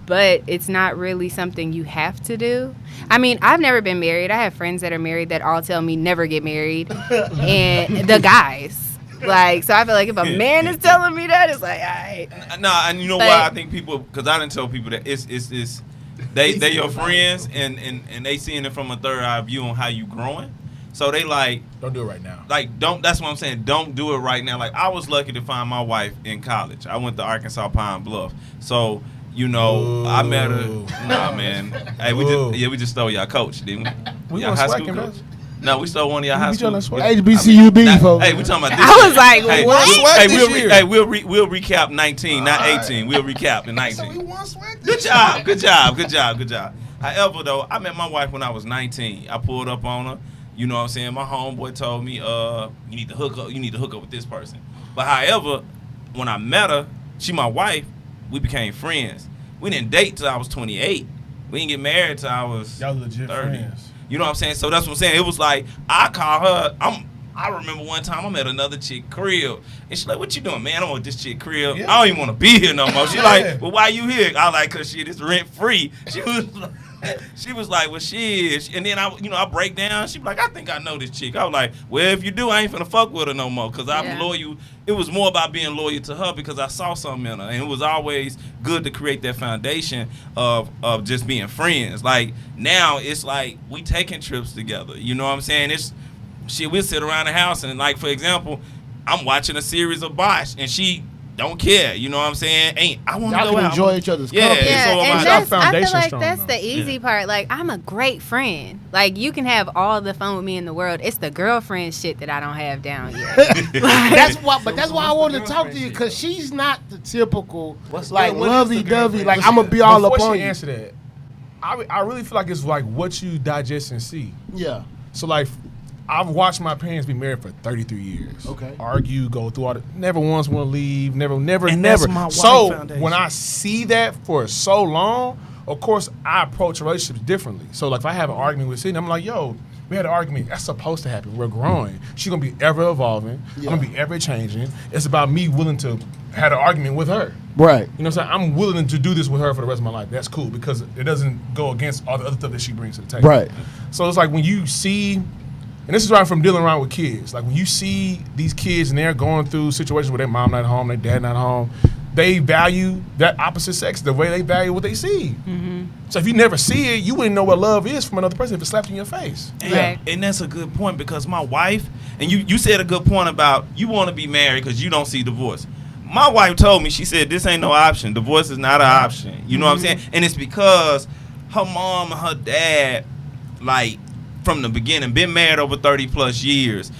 but it's not really something you have to do. I mean, I've never been married. I have friends that are married that all tell me never get married. And the guys. Like, so I feel like if a man is telling me that, it's like, all right. No, and you know why I think people, because I didn't tell people that it's they your friends and they seeing it from a third eye view on how you growing. So they like, Don't do it right now. like that's what I'm saying. Don't do it right now. Like, I was lucky to find my wife in college. I went to Arkansas Pine Bluff. So, you know, I met her. Nah, man. Hey, we just stole y'all coach, didn't we? We Y'all won high swag school and coach. best. No, we stole one of y'all high beat y'all school. in swag. HBCUB, folks. Hey, we talking about this. I was like, Hey, what? swag this year. we'll recap 19, not 18. We'll recap in 19. won swag. Good job. However, though, I met my wife when I was 19. I pulled up on her. You know what I'm saying? My homeboy told me, you need to hook up with this person. But however, when I met her, she my wife, we became friends. We didn't date till I was 28. We didn't get married till I was Y'all legit 30. friends. You know what I'm saying? So that's what I'm saying. It was like, I call her, I remember one time I'm at another chick crib, and she's like, "What you doing, man? I'm at this chick crib. Yeah. I don't even want to be here no more." She Yeah. like, "Well, why you here?" I like, "Cause shit, it's rent free." She was like, "Well, shit." And then I break down. She be like, "I think I know this chick." I was like, "Well, if you do, I ain't finna fuck with her no more, cause I'm Yeah. loyal." It was more about being loyal to her because I saw something in her, and it was always good to create that foundation of just being friends. Like, now it's like we taking trips together. You know what I'm saying? It's shit. We'll sit around the house and, like, for example, I'm watching a series of Bosch and she don't care. You know what I'm saying? I want to Y'all go can out. enjoy each other's Yeah. company. Yeah, so am I. and Our I feel foundation like strong, that's though. the easy part. Like, I'm a great friend. Like, you can have all the fun with me in the world. It's the girlfriend shit that I don't have down yet. That's why I wanted to talk to you, because she's not the typical like lovey-dovey. Like, I'm gonna be all up Before on she you. answer that, I really feel like it's like what you digest and see. Yeah. So like, I've watched my parents be married for 33 years. Okay. Argue, go through all the, never once want to leave, never. And that's my wife So foundation. when I see that for so long, of course I approach relationships differently. So like, if I have an argument with Sydney, I'm like, yo, we had an argument. That's supposed to happen. We're growing. She's gonna be ever evolving. Yeah. I'm gonna be ever changing. It's about me willing to have an argument with her. Right. You know what I'm saying? I'm willing to do this with her for the rest of my life. That's cool because it doesn't go against all the other stuff that she brings to the table. Right. So it's like when you see, and this is right from dealing around with kids, like when you see these kids and they're going through situations where their mom not home, their dad not home, they value that opposite sex the way they value what they see. Mm-hmm. So if you never see it, you wouldn't know what love is from another person if it slapped you in your face. Right. And that's a good point because my wife, and you said a good point about you want to be married because you don't see divorce. My wife told me, she said, this ain't no option. Divorce is not an option. You know what I'm saying? And it's because her mom and her dad, like, from the beginning, been married over 30 plus years.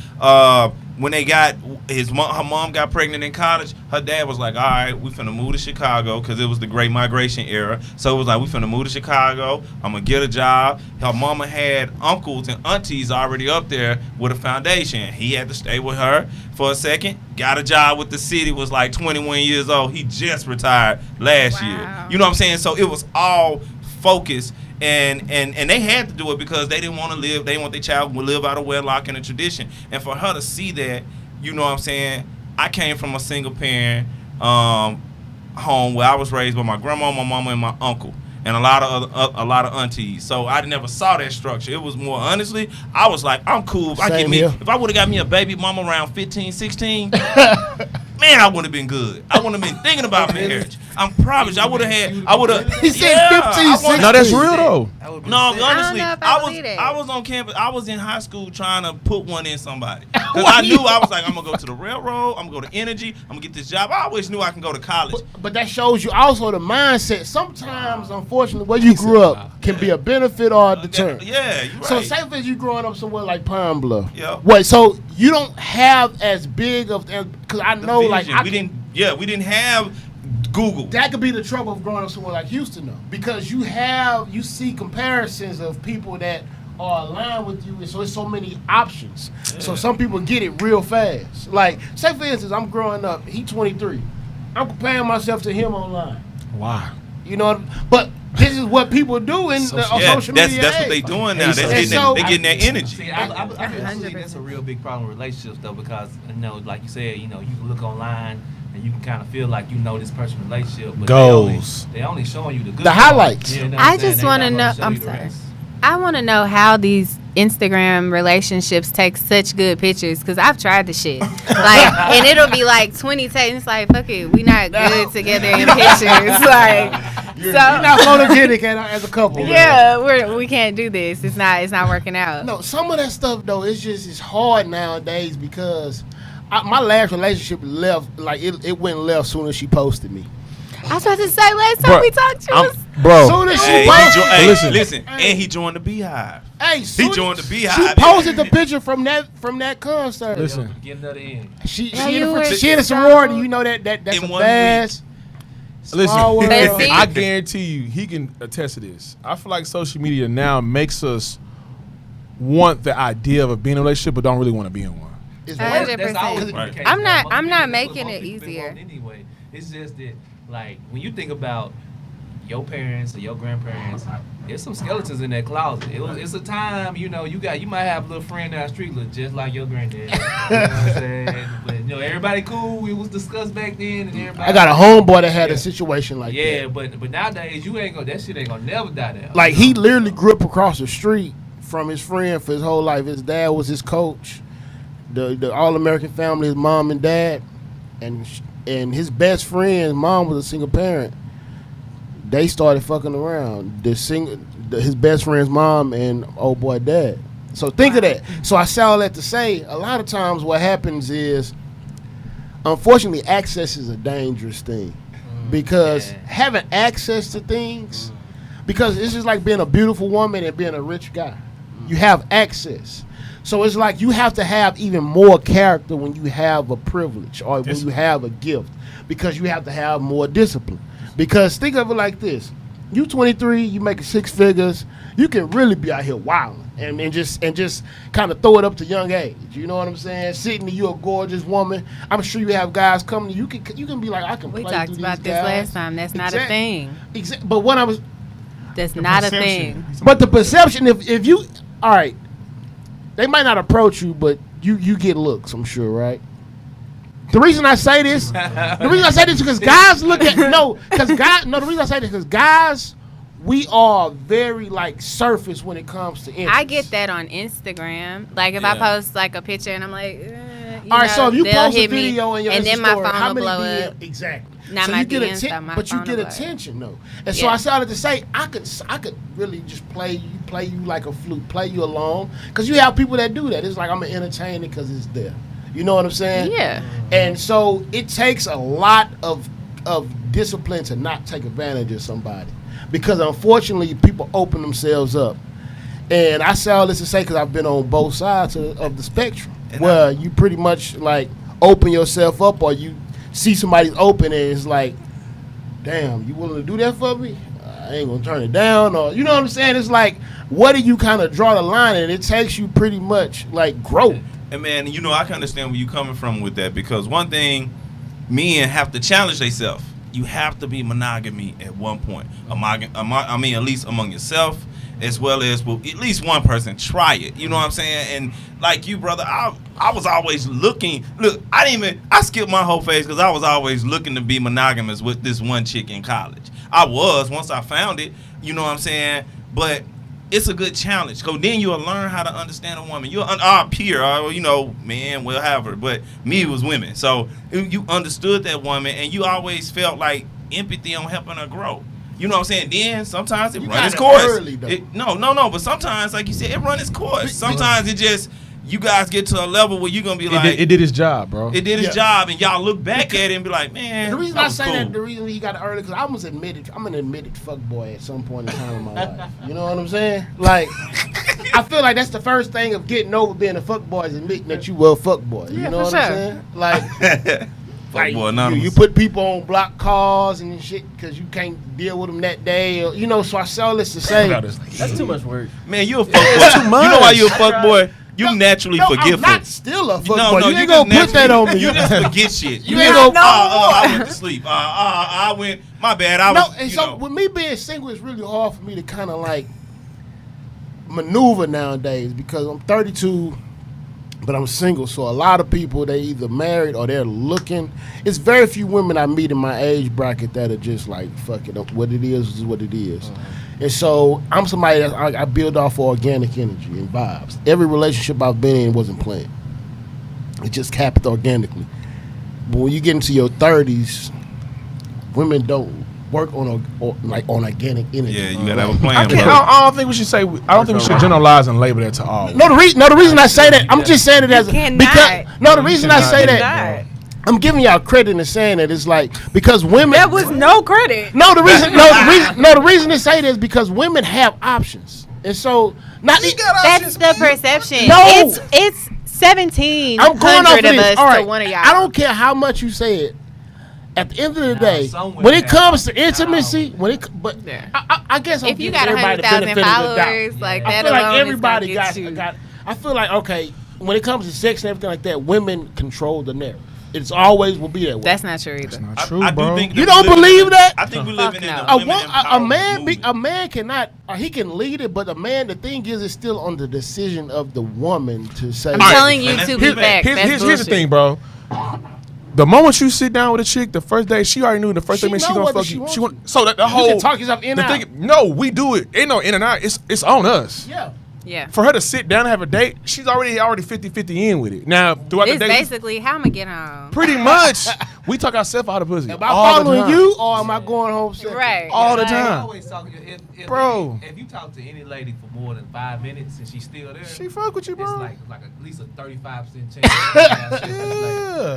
When they got her mom got pregnant in college, her dad was like, all right, we finna move to Chicago because it was the Great Migration era. So it was like, we finna move to Chicago. I'm gonna get a job. Her mama had uncles and aunties already up there with a foundation. He had to stay with her for a second. Got a job with the city, was like 21 years old. He just retired last year. You know what I'm saying? So it was all focused. And they had to do it because they didn't want to live. They didn't want their child to live out of wedlock in a tradition. And for her to see that, you know what I'm saying? I came from a single parent home where I was raised by my grandma, my mama, and my uncle. and a lot of aunties. So I never saw that structure. It was more honestly, I was like, I'm cool. Same here. If I would have got me a baby mama around 15, 16, man, I would have been good. I wouldn't have been thinking about marriage. I'm promise I would have. He said 15, 16. No, that's real though. No, honestly, know if I believe it. I was on campus. I was in high school trying to put one in somebody because I knew I was like, I'm gonna go to the railroad. I'm gonna go to energy. I'm gonna get this job. I always knew I can go to college. But that shows you also the mindset. Sometimes, unfortunately, where you grew up can be a benefit or a deterrent. Yeah, you're right. So say for you growing up somewhere like Pine Bluff. Yeah. Wait, so you don't have as big of because I The know like vision. We didn't have Google. that could be the trouble of growing up somewhere like Houston though, because you see comparisons of people that are aligned with you, and so it's so many options. Yeah. So some people get it real fast. Like say for instance, I'm growing up. He 23. I'm comparing myself to him online. Wow. You know, but this is what people do in social media. That's what they doing now. They getting that energy. See, I believe that's a real big problem with relationships though, because like you said, you can look online and you can kind of feel like this person's relationship, but Goals. they only showing you the good The highlights. You know what I I'm saying? just They want to not know. gonna show I'm you the sorry. rest. I want to know how these Instagram relationships take such good pictures, because I've tried the shit. And it'll be like 20 takes. It's like, fuck it, we not good together in pictures. You're not photogenic as a couple. Yeah, we can't do this. It's not working out. No, some of that stuff though, it's hard nowadays because my last relationship left, like it went left soon as she posted me. I was about to say last time we talked, you was Bro, Soon as she Hey, posted, listen, and he joined the Beehive. hey, He joined the Beehive. She posted the picture from that concert. listen. Get another end. She Yeah, you in were a sorority. You know that's In a 1 vast. Listen, Small world. But see- I guarantee you, he can attest to this. I feel like social media now makes us want the idea of being in a relationship, but don't really want to be in one. It's I worse. 100%. That's always been the Right. case. I'm not- Most I'm not people- making most it people been easier. wanting Anyway, it's just that like when you think about your parents or your grandparents, there's some skeletons in that closet. It's a time, you might have a little friend down the street look just like your granddad. You know what I'm saying? But everybody cool. It was discussed back then, and everybody. I got a homeboy that had a situation like Yeah, that. but nowadays that shit ain't gonna never die down. Like he literally grew up across the street from his friend for his whole life. His dad was his coach, the All-American family, his mom and dad, and his best friend's mom was a single parent. They started fucking around. His best friend's mom and old boy dad. So think of that. So I say all that to say, a lot of times what happens is, unfortunately, access is a dangerous thing. Because having access to things, because it's just like being a beautiful woman and being a rich guy. You have access. So it's like you have to have even more character when you have a privilege or when you have a gift, because you have to have more discipline. Because think of it like this: you 23, you making 6 figures, you can really be out here wilding and just kind of throw it up to young age. You know what I'm saying? Sitting, you a gorgeous woman. I'm sure you have guys coming to you. You can be like, I can We play talked through about these this guys. last time. That's not a thing. But what I was, That's not a thing. but the perception, if you, all right, they might not approach you, but you get looks, I'm sure, right? The reason I say this, is because guys look at the reason I say this is because guys, we are very like surface when it comes to interest. I get that on Instagram. Like if I post like a picture and I'm like, All right, so if you they'll post a hit me, video in your and Insta then my story, phone how will many blow DM up. exactly? Not so my you get DMs, though, my but you phone get will blow up. attention though, and so Yeah. I started to say I could really just play you like a flute, play you along, because you have people that do that. It's like I'm gonna entertain it because it's there. You know what I'm saying? Yeah. And so it takes a lot of discipline to not take advantage of somebody, because unfortunately people open themselves up. And I say all this to say because I've been on both sides of the spectrum, where you pretty much like open yourself up, or you see somebody's open and it's like, damn, you willing to do that for me? I ain't gonna turn it down, or you know what I'm saying? It's like, what do you kind of draw the line? And it takes you pretty much like growth. And man, I can understand where you coming from with that, because one thing men have to challenge themselves. You have to be monogamy at one point. I mean, at least among yourself, as well as at least one person try it. You know what I'm saying? And like you, brother, I was always looking. Look, I skipped my whole phase because I was always looking to be monogamous with this one chick in college. I was once I found it. You know what I'm saying? But it's a good challenge. Because then you'll learn how to understand a woman. You'll our peer, you know, man, well, however. But me, it was women. So you understood that woman, and you always felt like empathy on helping her grow. You know what I'm saying? Then sometimes it runs its course. Early, No. But sometimes, like you said, it runs its course. Sometimes it just, you guys get to a level where you're going to be like. It did its job, bro. It did its job, and y'all look back at it and be like, man. The reason that I was say cool. that, the reason he got it early, because I'm an admitted fuckboy at some point in time in my life. You know what I'm saying? Like, I feel like that's the first thing of getting over being a fuckboy is admitting that you were a fuckboy. You know what I'm saying? Like, Fuckboy you put people on block cars and shit because you can't deal with them that day. Or, you know, so I say all this to say. That's too much work. Man, you a fuckboy. You know why you a fuckboy? You naturally forgetful. I'm not still a fuckboy. No, you ain't gonna put that on me. You just forget shit. You ain't gonna. I went to sleep. I went. My bad. With me being single, it's really hard for me to kind of like maneuver nowadays because I'm 32, but I'm single. So a lot of people, they either married or they're looking. It's very few women I meet in my age bracket that are just like, fuck it, what it is what it is. And so I'm somebody that I build off of organic energy and vibes. Every relationship I've been in wasn't planned. It just happened organically. But when you get into your 30s, women don't work on organic energy. Yeah, you gotta have a plan. I don't think we should say. I don't think we should generalize and label that to all. No, the reason I say that, I'm just saying it as the reason I say that. cannot. I'm giving y'all credit in saying that it's like because women. That was no credit. The reason to say this is because women have options, and so That's the perception. No. It's 1,700 I'm going off of of this. us All right, to one of y'all. I don't care how much you say it. At the end of the day, some women when it have comes to options. intimacy, Yeah. I guess I'm If you giving got everybody the 100,000 benefit of the doubt. followers, like I that feel like alone everybody is gonna get got. you. I feel like okay, when it comes to sex and everything like that, women control the narrative. It's always will be that way. That's not true either. That's not true, I bro. do think You don't believe that? I think we live in no. a women A man cannot. He can lead it, but a man. The thing is, it's still on the decision of the woman to say. I'm All right. telling you to be Here's- back. That's Here's the bullshit. thing, bro. The moment you sit down with a chick, the first day she already knew the first She thing she know gonna whether fuck she you. wants She to. want so that the You whole can talk yourself in the and thing. No, we do it. Ain't no in and out. It's on us. Yeah. Yeah. For her to sit down and have a date, she's already 50-50 in with it. Now throughout It's the day, basically how I'm gonna get home. pretty much we talk ourselves out of pussy. Am I all the following time. you or am I going home? Separate? Right. All the Like, time. I always talk, if Bro. If you talk to any lady for more than 5 minutes and she's still there, She fuck with you, bro. it's like at least a 35% chance.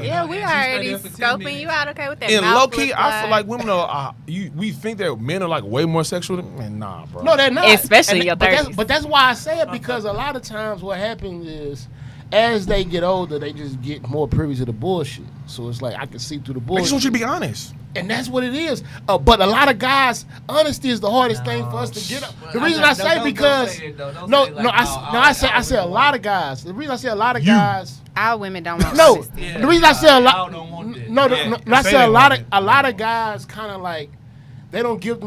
Yeah, we And she already stay there for 10 scoping minutes. you out, okay, with that And mouth low key, look I feel like women are. We think that men are like way more sexual. Man, nah, bro. No, they're not. Especially And your but that's- 30s. But that's why I say it because a lot of times what happens is, as they get older, they just get more privy to the bullshit. So it's like I can see through the They bullshit. just want you to be honest. And that's what it is. But a lot of guys, honesty is the hardest thing for us to get up. The reason I say because I say a lot of guys. The reason I say a lot of guys. our women don't want No, honesty. Yeah. the reason I say a Y'all lot. don't want that. No, Yeah. I Say say they a lot want of guys kind of like they don't give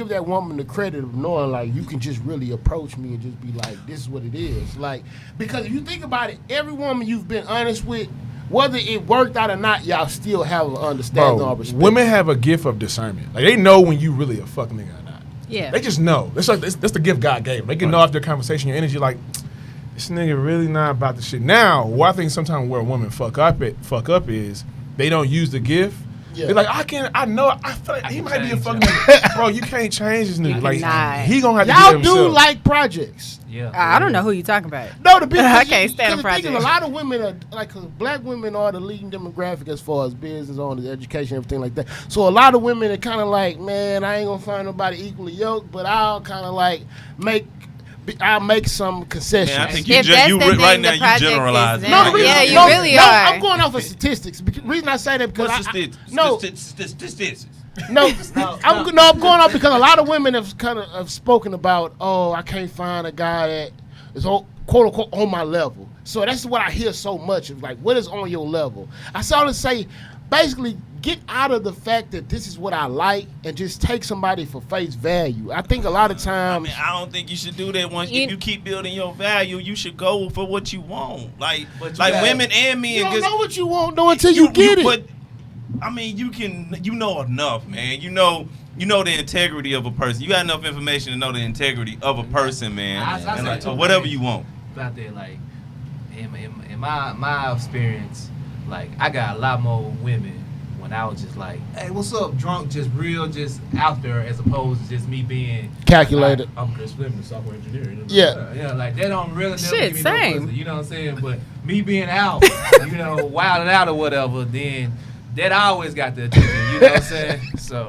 that woman the credit of knowing like you can just really approach me and just be like this is what it is. Like because if you think about it, every woman you've been honest with, whether it worked out or not, y'all still have an understanding Bro, or respect. women have a gift of discernment. Like they know when you really a fucking nigga or not. Yeah. They just know. That's the gift God gave them. They can know after a conversation, your energy, like this nigga really not about the shit. Now, what I think sometimes where a woman fuck up is they don't use the gift. Yeah. They're like, I feel like he can might be a change fucking him. nigga. Bro, you can't change this nigga. Like cannot. he gonna have to Y'all do it do himself. like projects. Yeah. I don't know who you talking about. No, the big I can't stand a the thing is, project. a lot of women are like, cause black women are the leading demographic as far as business owners, education, everything like that. So a lot of women are kind of like, man, I ain't gonna find nobody equally yoked, but I'll kind of like I'll make some concessions. Man, I think If that's the thing, right now the you project is generalize. them. No, the reason, Yeah, you no, really no, are. I'm going off of statistics. The reason I say that because Statistics. I'm going off because a lot of women have spoken about, oh, I can't find a guy that is quote unquote on my level. So that's what I hear so much of like, what is on your level? I saw to say, basically, get out of the fact that this is what I like and just take somebody for face value. I think a lot of I times. mean, I don't think you should do that. Once You- if you keep building your value, you should go for what you want. Like But you gotta- women and men. You don't 'cause know what you want though until you get it. But I mean, you know enough, man. You know the integrity of a person. You got enough information to know the integrity of a person, man. I And like, say whatever you want. out there, like in my experience, like I got a lot more women when I was just like, hey, what's up, drunk, just real, just out there, as opposed to just me being Calculated. Like, I'm Chris Fleming, software engineer. Yeah. Like they don't really never Shit, give me no same. pussy, you know what I'm saying? But me being out, wilding out or whatever, then that always got the attention. You know what I'm saying? So.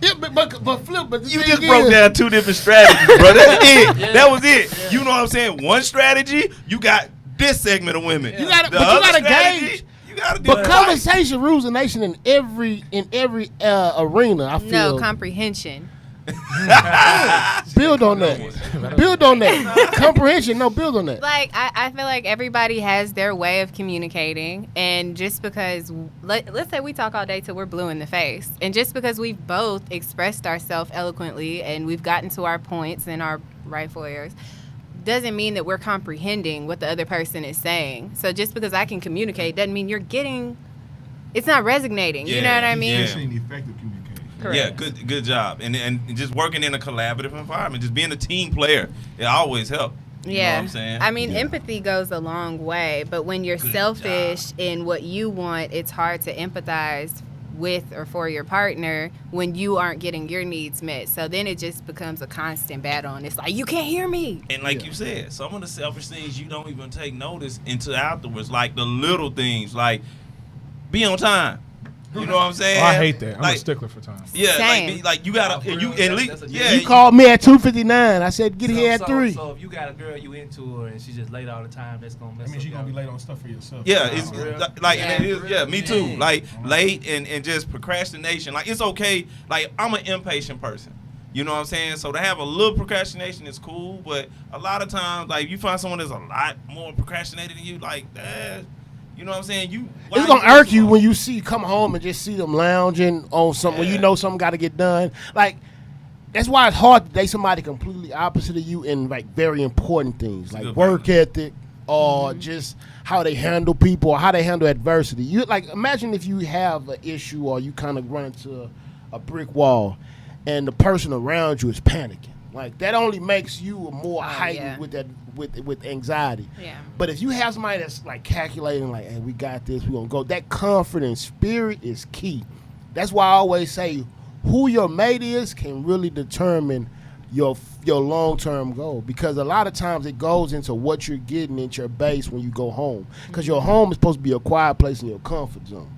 Yeah, but flip. But the You thing just is, broke down 2 different strategies, bro. That's it. Yeah. That was it. Yeah. You know what I'm saying? One strategy, you got this segment of women. You gotta- The but you other gotta strategy, gauge. You gotta do But it conversation rules the nation in every arena. I feel. No comprehension. Build on that. Build on that. Comprehension. No, build on that. Like I feel like everybody has their way of communicating, and just because let's say we talk all day till we're blue in the face, and just because we've both expressed ourselves eloquently and we've gotten to our points and our rightful areas, doesn't mean that we're comprehending what the other person is saying. So just because I can communicate doesn't mean you're getting. It's not resonating. You know what I mean? Yeah. Effective communication. Correct. Yeah, good job. And just working in a collaborative environment, just being a team player, it always helps. You know what I'm saying? I mean, empathy goes a long way, but when you're Good selfish in what you want, it's hard to empathize with or for your partner when you aren't getting your needs met. So then it just becomes a constant battle, and it's like, you can't hear me. And like you said, some of the selfish things you don't even take notice until afterwards, like the little things, like be on time. You know what I'm saying? Oh, I hate that. I'm like, a stickler for time. Yeah, Same. like you gotta, For and real, you at that's least, a yeah. You called me at 2:59. I said get here at 3. So if you got a girl you into her and she just late all the time, that's gonna mess That means up you're gonna be your- late on stuff for yourself. Yeah, it's For real? like, Yeah. and it is, yeah, me too. Yeah. Like late and just procrastination. Like it's okay. Like I'm an impatient person. You know what I'm saying? So to have a little procrastination is cool, but a lot of times, like you find someone that's a lot more procrastinated than you, like that. You know what I'm saying? Why It's gonna you irk you slow? when you come home and just see them lounging on something when you Yeah. know something got to get done. Like that's why it's hard to date somebody completely opposite of you in like very important things, like Good work ethic or just how they handle people or how they handle adversity. You like imagine if you have an issue or you kind of run into a brick wall, and the person around you is panicking. Like that only makes you more heightened yeah. with that with anxiety. Yeah. But if you have somebody that's like calculating, like, hey, we got this, we gonna go. That confident spirit is key. That's why I always say, who your mate is can really determine your long term goal. Because a lot of times it goes into what you're getting into your base when you go home. Because your home is supposed to be a quiet place in your comfort zone.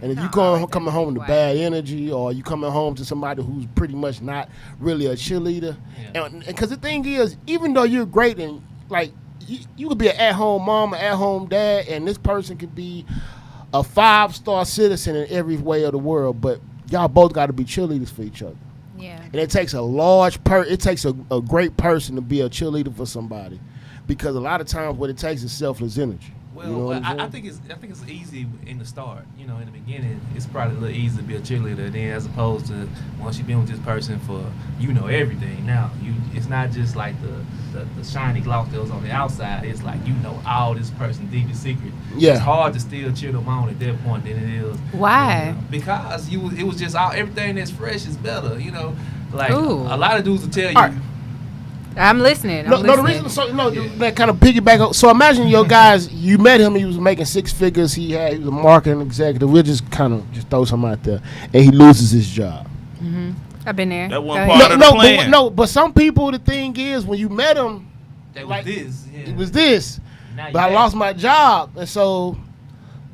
And if you coming home to bad energy, or you coming home to somebody who's pretty much not really a cheerleader, Yeah. and because the thing is, even though you're great and like you could be an at-home mom, an at-home dad, and this person could be a 5-star citizen in every way of the world, but y'all both got to be cheerleaders for each other. Yeah. And it takes it takes a great person to be a cheerleader for somebody, because a lot of times what it takes is selfless energy. Well, You know what I'm I saying? think it's easy in the start. You know, in the beginning, it's probably a little easy to be a cheerleader. Then, as opposed to once you've been with this person for everything. Now, it's not just like the shiny gloss that was on the outside. It's like all this person's deepest secret. Yeah. It's hard to still cheer them on at that point than it is. Why? Because it was just everything that's fresh is better. You know, like Ooh. a lot of dudes will tell you. All right. I'm listening. No, I'm the listening. reason, that kind of piggyback. So imagine your guys, you met him, he was making 6 figures, he was a marketing executive. We'll just kind of throw something out there, and he loses his job. I've been there. That one Go part ahead. of the plan. But some people, the thing is, when you met him, That was like, this. Yeah. it was this. Now you But I back. lost my job, and so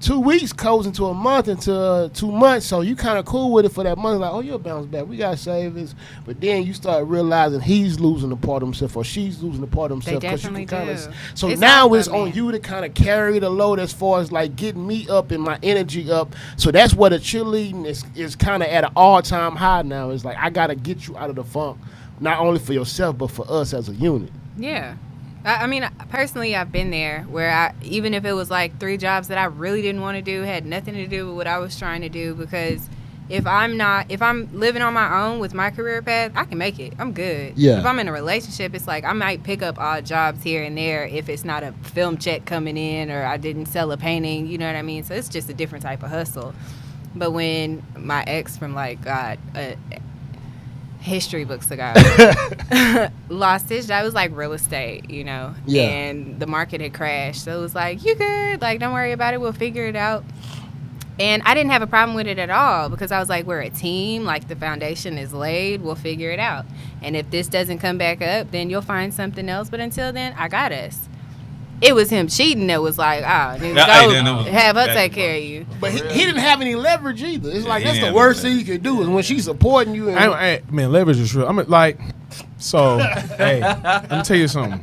2 weeks goes into a month, into 2 months. So you kind of cool with it for that month, like, oh, you'll bounce back. We got savings. But then you start realizing he's losing a part of himself, or she's losing a part of They himself. 'cause definitely you can do. kinda, so It's now hard it's for on me. you to kind of carry the load as far as like getting me up and my energy up. So that's what a cheerleading is kind of at an all-time high now. It's like, I got to get you out of the funk, not only for yourself, but for us as a unit. Yeah. I mean, personally, I've been there where even if it was like 3 jobs that I really didn't want to do, had nothing to do with what I was trying to do, because if I'm living on my own with my career path, I can make it. I'm good. Yeah. If I'm in a relationship, it's like I might pick up odd jobs here and there if it's not a film check coming in or I didn't sell a painting, you know what I mean? So it's just a different type of hustle. But when my ex from like God, history books ago, lost his job, it was like real estate, you know, Yeah. and the market had crashed. So it was like, you good, like don't worry about it, we'll figure it out. And I didn't have a problem with it at all because I was like, we're a team, like the foundation is laid, we'll figure it out. And if this doesn't come back up, then you'll find something else. But until then, I got us. It was him cheating that was like, nigga, go have her take care of you. But he didn't have any leverage either. It's like he that's the didn't worst have thing you can do is when she's supporting you. And Man, leverage is real. I mean, like, so, hey, let me tell you something.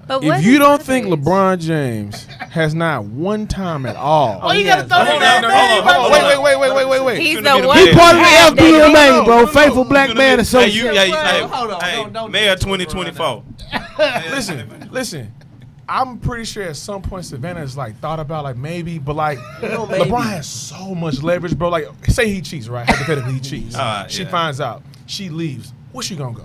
But If you don't think LeBron James has not one time at all. oh, you gotta throw Hold that on, name. Wait. he's He's the gonna be one. the He part of half the that FBMA, bro. No, Faithful Black Man Association. Hold on, Hey, don't Mayor do this, 2024. Listen. I'm pretty sure at some point Savannah has like thought about like maybe, but like maybe. LeBron has so much leverage, bro. Like, say he cheats, right? Hypothetically, he cheats. She Yeah. finds out. She leaves. Where's she gonna go?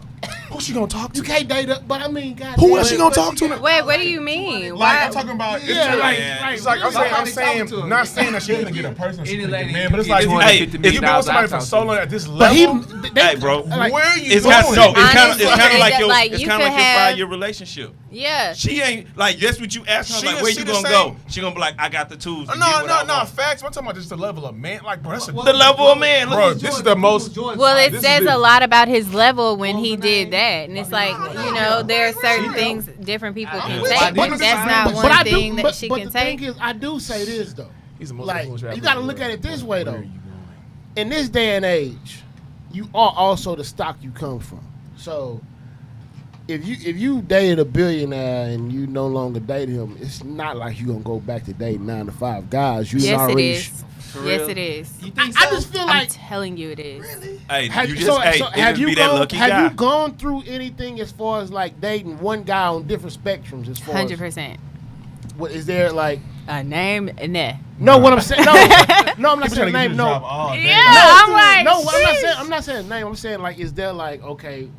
Who's she gonna talk to? You can't date her, but I mean, God. Who else she gonna talk to? Wait, what do you mean? Like, Why? I'm talking about. It's Yeah, just like, like- it's like I'm Somebody saying, talking to him. not saying that she couldn't get a person, she Any couldn't lady get a man, you but it's can like, get Hey, if $250 you've been with somebody for I'll so talk long at this But he, level, Hey, bro. like, where are you It's going? kind of no. It's kind of Honestly, like your. like, It's you kind of could like your have- 5-year relationship. Yeah. She ain't like that's what you ask her. She Like, is- where she you the gonna same. go? She gonna be like, I got the tools. To No, get what I no, want. facts. I'm talking about just the level of man. Like, bro, that's a The level of man. Look Bro, at this is the most. Well, it This is says the- a lot about his level when he did that, and it's like, you know, there are certain things different people can with take. you. That's not but I one do, thing that but, she but can the thing take. is, I do say this though. He's the most Like, influential rapper you got to in the look at world. it this way Where though. are you going? In this day and age, you are also the stock you come from. So if you dated a billionaire and you no longer date him, it's not like you gonna go back to dating 9 to 5 guys. You Yes, it already is. Yes, it is. You think I so? just feel I'm like telling you, it is. Hey, have you you, just so, hey, so it have just you be that gone lucky have guy. you gone through anything as far as like dating one guy on different spectrums as far 100%. as what is there like A name, nah. no what I'm saying no I'm not People saying trying to get name you a no job all day. Yeah, I'm like, no sheesh. I'm not saying name I'm saying like is there like okay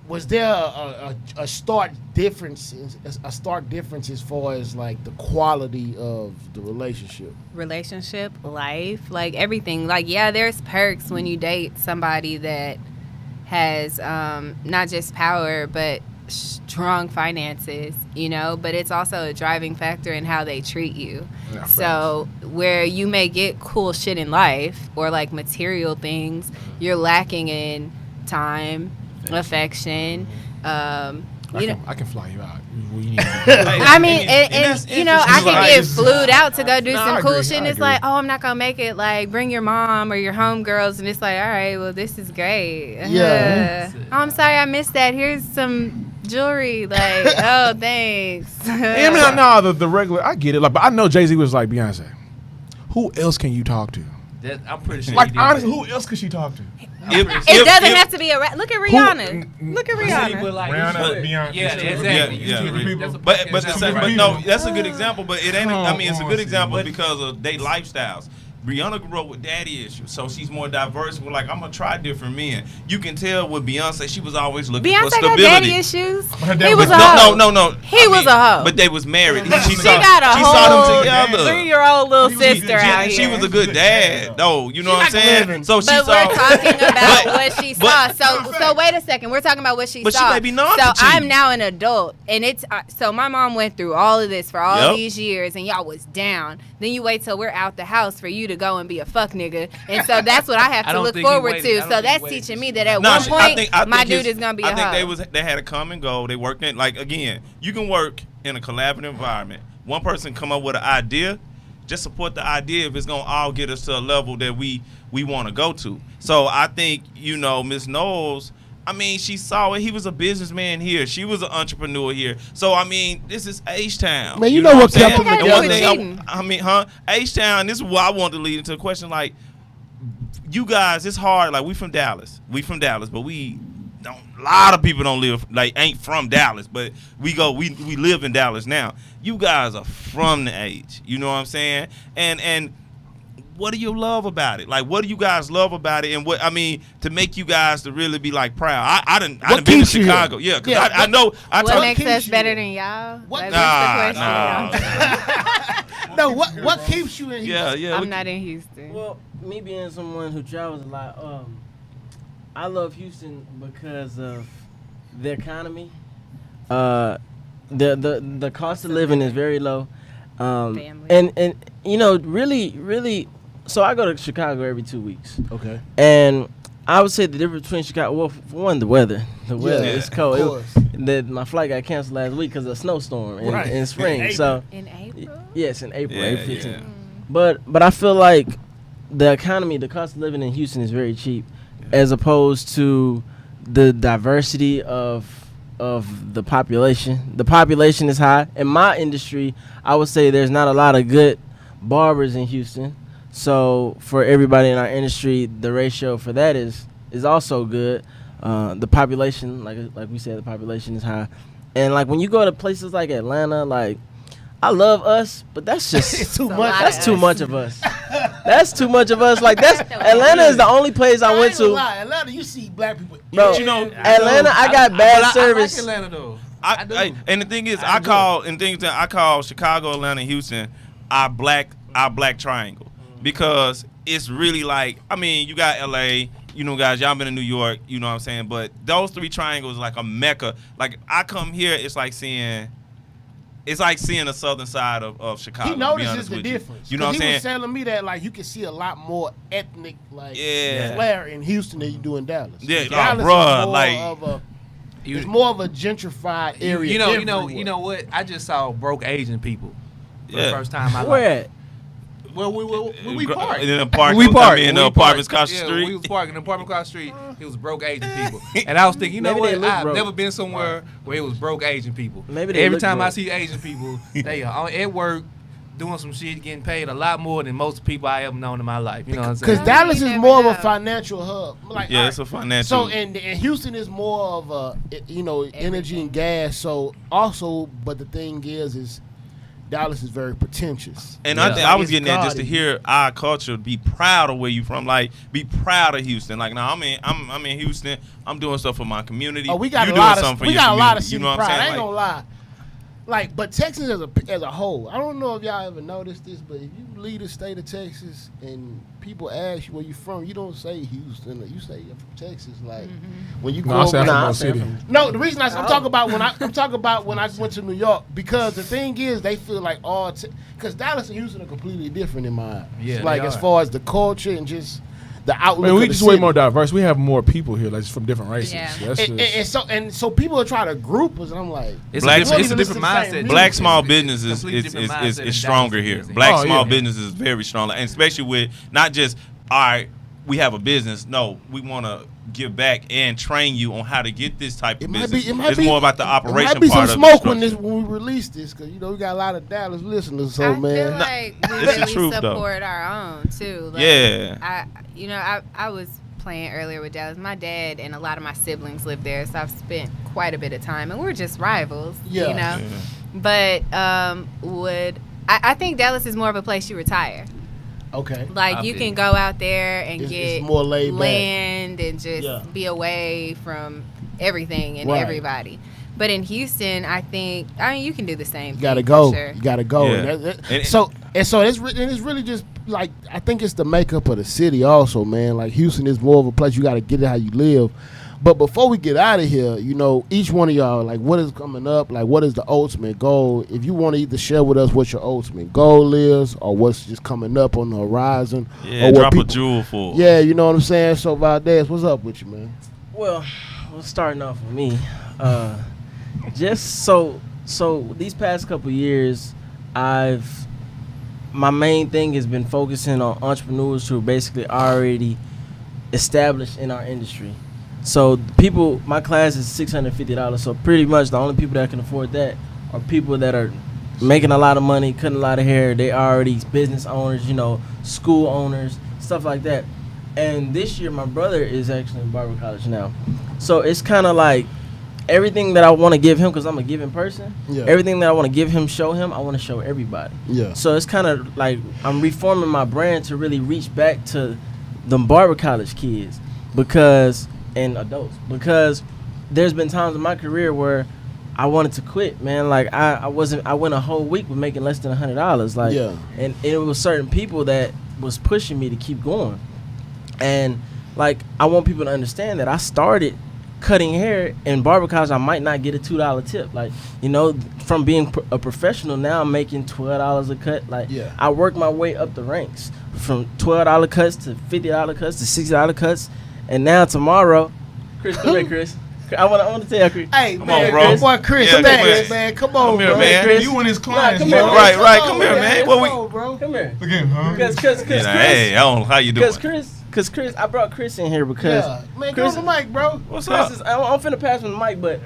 was there a stark difference as far as like the quality of the relationship? Relationship, life, like everything. Like, yeah, there's perks when you date somebody that has not just power, but strong finances, you know, but it's also a driving factor in how they treat you. Yeah, So where you may get cool shit in life or like material things, you're lacking in time, affection, I can fly you out. Well, you need to- I mean, and that's you know, I interesting. can Like, get it's- flued out to go do No, some I cool agree, shit, and I it's agree. like, oh, I'm not gonna make it. Like, bring your mom or your homegirls, and it's like, all right, well, this is great. Yeah. Oh, I'm sorry, I missed that. Here's some jewelry. Like, oh, thanks. Yeah, I mean, no, the regular. I get it. Like, but I know Jay-Z was like, Beyonce, who else can you talk to? I'm pretty sure. Like, he did honestly, that. who else could she talk to? It doesn't have to be a look at Rihanna. Look at But Rihanna. like, Rihanna, Beyonce. Yeah, It's two exactly. Yeah, different yeah. people. But no, people. that's a good example. But it ain't. I mean, it's a Come good on, example Steve. because of their lifestyles. Brianna grew up with daddy issues, so she's more diverse. We're like, I'm gonna try different men. You can tell with Beyonce, she was always looking for Beyonce got stability. daddy issues. her dad He was was- a hoe. No. He was a hoe. But they was married. She She got a she saw whole them together. 3-year-old little He was a good sister dad. out She here. was a good dad, though. You know what I'm like saying? living. So she But saw. we're talking about But- what she saw. but- So wait a second. We're talking about what she But she saw. may be known so for cheating. I'm now an adult, and it's so my mom went through all of this for all Yep. these years, and y'all was down. Then you wait till we're out the house for you to go and be a fuck nigga, and so that's what I have I to don't look think he forward waited. I to. don't So think he that's waited. teaching me that at Nah, one she- point my his- dude is gonna be a I think hoe. they had a common goal. They worked in like again. You can work in a collaborative environment. One person come up with an idea, just support the idea if it's gonna all get us to a level that we want to go to. So I think Miss Knowles. I mean, she saw it. He was a businessman here. She was an entrepreneur here. So I mean, this is H-Town. Man, you know what kept I'm saying? them And one together. thing I mean, H-Town. This is what I want to lead into a question like. You guys, it's hard. Like we from Dallas, but we don't. A lot of people don't live ain't from Dallas, but we live in Dallas now. You guys are from the age. You know what I'm saying? And what do you love about it? Like, what do you guys love about it? And what I mean to make you guys to really be like proud. I done been to keeps you here? Chicago. Yeah, because I know. What talk- makes keeps us you better there? than y'all? What- Like, what's the Nah. question? No, what keeps you in Houston? Yeah. I'm not in Houston. Well, me being someone who travels a lot, I love Houston because of the economy. The cost of living is very low. Family. And you know, really. So I go to Chicago every 2 weeks. Okay. And I would say the difference between Chicago, well, for one, the weather. The weather is cold. Of course. My flight got canceled last week because of a snowstorm Right. in spring. In So In April? yes, in April, Yeah, April 15th. yeah. But I feel like the economy, the cost of living in Houston is very cheap, as opposed to the diversity of the population. The population is high. In my industry, I would say there's not a lot of good barbers in Houston. So for everybody in our industry, the ratio for that is also good. The population, like we said, the population is high. And like when you go to places like Atlanta, like I love us, but that's just It's too It's a much. lot. that's too much of us. That's too much of us. Like that's Atlanta is the only place I went to. Atlanta, you see black people. Bro, But you know, Atlanta, I got bad I service. like Atlanta though. I do. And the thing is, I do. I call Chicago, Atlanta, Houston our black triangle, because it's really like, I mean, you got LA, you know, guys, y'all been in New York, you know what I'm saying, but those three triangles like a mecca. Like I come here, it's like seeing the southern side of Chicago. He to be notices honest the with difference. You know what I'm He saying? was telling me that like you can see a lot more ethnic Yeah. flair in Houston than you do in Dallas. Yeah, Dallas bruh, is more like- of a, You- it's more of a gentrified area. You know everywhere. what? I just saw broke Asian people for the Yeah. first time. Where at? Well, we parked. In the park, We parked. in the We apartments parked. across the Yeah, street. we was parking in the apartment across the street. It was broke Asian people, and I was thinking, you know Maybe they what? look I've broke. never been somewhere where it was broke Asian people. Maybe they Every look time I broke. see Asian people, they are at work doing some shit, getting paid a lot more than most people I ever known in my life. You know what I'm saying? Because Dallas You is never more of a know. financial hub. Like, Yeah, all it's a right, financial. So and Houston is more of a energy and gas. So also, but the thing is Dallas is very pretentious. And Yeah. I think I was It's getting that just to gaudy. hear our culture, be proud of where you from, like be proud of Houston. Like now, I'm in Houston. I'm doing stuff for my community. Oh, we got you a doing lot something of for we your got a lot of community. city You know what pride. I'm I saying? ain't Like, gonna lie. Like, but Texas as a whole, I don't know if y'all ever noticed this, but if you leave the state of Texas and people ask you where you from, you don't say Houston. You say you're from Texas. Like when you go No, I say over I'm Nah, from I Mo say City. no, the reason I'm talking about when I went to New York, because the thing is they feel like because Dallas and Houston are completely different in my eyes. Yeah, like they as are. far as the culture and just the outlook. Man, we of the just way city. more diverse. We have more people here, like just from different races. Yeah. That's just, And so people are trying to group us, and I'm like, It's Black- a different, it's a Don't even different listen to the same mindset. music. Black It's small a business completely different mindset is than stronger Dallas here. is. Black Oh, small yeah. business is very strong, and especially with not just all right, we have a business. No, we want to give back and train you on how to get this type of business. It's more about the operation It might be some part smoke of the when we release this, because we got a lot of Dallas listeners. So I feel man, like we it's the really truth, though. support our own too. Like, Yeah. I was playing earlier with Dallas. My dad and a lot of my siblings live there, so I've spent quite a bit of time, and we're just rivals. Yeah. You know, but I think Dallas is more of a place you retire. okay, Like I you feel can you. go out there and It's get more laid back. land and just Yeah. be away from everything and Right. everybody. But in Houston, I mean, you can do the same. you gotta thing, go. for sure. You gotta go. Yeah. And- So it's really just like, I think it's the makeup of the city also, man. Like Houston is more of a place you gotta get it how you live. But before we get out of here, each one of y'all, like, what is coming up? Like, what is the ultimate goal? If you want to either share with us what your ultimate goal is, or what's just coming up on the horizon, Yeah, or what drop a people- jewel for. Yeah, you know what I'm saying. So Valdez, what's up with you, man? Well, starting off with me, just so these past couple years, my main thing has been focusing on entrepreneurs who are basically already established in our industry. So my class is $650. So pretty much the only people that can afford that are people that are making a lot of money, cutting a lot of hair. They already business owners, school owners, stuff like that. And this year, my brother is actually in barber college now. So it's kind of like everything that I want to give him, because I'm a giving person. Yeah. Everything that I want to give him, show him, I want to show everybody. Yeah. So it's kind of like I'm reforming my brand to really reach back to the barber college kids and adults, because there's been times in my career where I wanted to quit, man. Like I went a whole week with making less than $100. Like, Yeah. and it was certain people that was pushing me to keep going. And like, I want people to understand that I started cutting hair in barber college. I might not get a $2 tip. Like, you know, from being a professional, now I'm making $12 a cut. Like, Yeah. I worked my way up the ranks from $12 cuts to $50 cuts to $60 cuts, and now tomorrow, Chris, come here, Chris. I want to tell you, Chris. Hey, Come man, on, bro. boy, Chris, Yeah, thanks, come here. man. Come on, Come here, bro. man. Chris. You and his clients. come man. here. Right, right. Come Come here, on, man. Come What we? on, bro. Come here. Again, huh? Because You know, hey, I don't know how you doing. Because Chris, I brought Chris in here because Yeah, man, Chris, go on the mic, bro. What's Chris up? is, I'm finna pass him the mic, but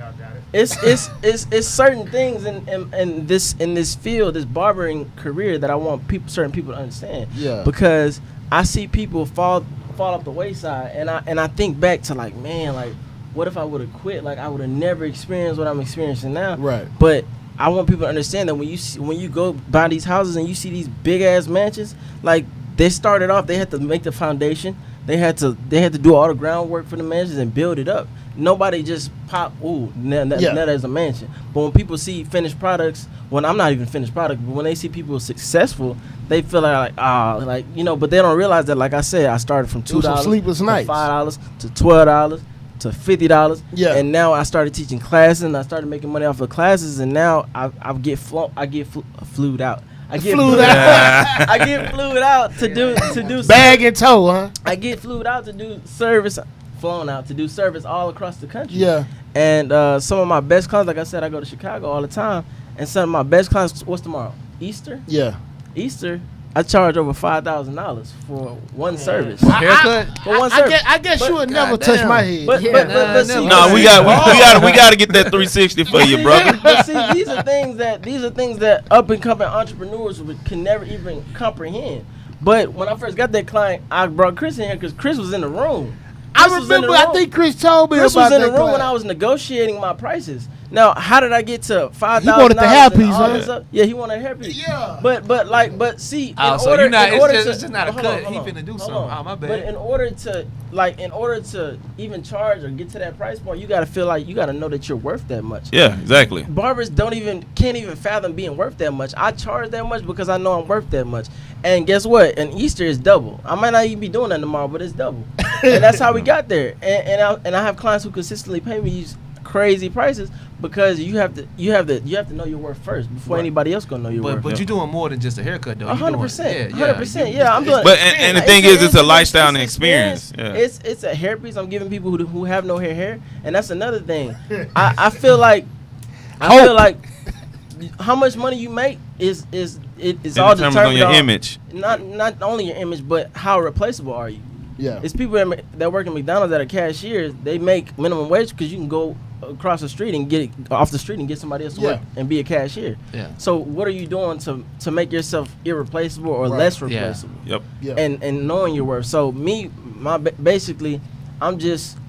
it's certain things in this field, this barbering career, that I want certain people to understand. Yeah. Because I see people fall off the wayside, and I think back to, like, man, like, what if I would have quit? Like, I would have never experienced what I'm experiencing now. Right. But I want people to understand that when you go buy these houses and you see these big ass mansions, like, they started off, they had to make the foundation. They had to do all the groundwork for the mansions and build it up. Nobody just pop, now there's a mansion. But when people see finished products, when I'm not even finished product, but when they see people successful, they feel like, you know, but they don't realize that, like I said, I started from It was some $2 sleepless to nights. $5 to $12 to $50. Yeah. And now I started teaching classes, and I started making money off of classes, and now I get flued out. I get Flued flued out. I get flued out to do Bag and toe, huh? I get flued out to do service, flown out to do service all across the country. Yeah. And some of my best clients, like I said, I go to Chicago all the time. And some of my best clients, what's tomorrow? Easter? Yeah. Easter, I charge over $5,000 for one service. Haircut. For one service. I guess you would never goddamn. touch my head. But see, No, we got to get that 360 for you, brother. But see, these are things that up and coming entrepreneurs can never even comprehend. But when I first got that client, I brought Chris in here because Chris was in the room. I Chris was in the remember. I room. think Chris told me Chris about was in that the room when class. I was negotiating my prices. Now, how did I get to $5,000? He wanted the hairpiece, huh? Yeah, he wanted a hairpiece. Yeah. But see, Oh, in so order, you're not. in order It's to, just not a hold cut. on, He hold on, finna do hold something. on. Oh, my bad. But in order to even charge or get to that price point, you gotta feel like you gotta know that you're worth that much. Yeah, exactly. Barbers can't even fathom being worth that much. I charge that much because I know I'm worth that much. And guess what? And Easter is double. I might not even be doing that tomorrow, but it's double. And that's how we got there. And I have clients who consistently pay me these crazy prices because you have to know your worth first before anybody else gonna know your worth. But you're doing more than just a haircut, though. 100%. 100%. Yeah, I'm doing. But and the thing is, it's a lifestyle and experience. Yeah. It's a hairpiece. I'm giving people who have no hair, and that's another thing. I feel like how much money you make is all It determines determined on your image. Not only your image, but how replaceable are you? Yeah. It's people that work at McDonald's that are cashiers. They make minimum wage because you can go across the street and get off the street and get somebody else to work and be a cashier. Yeah. So what are you doing to make yourself irreplaceable or Right. less Yeah. replaceable? Yep. Yeah. And knowing your worth. So basically,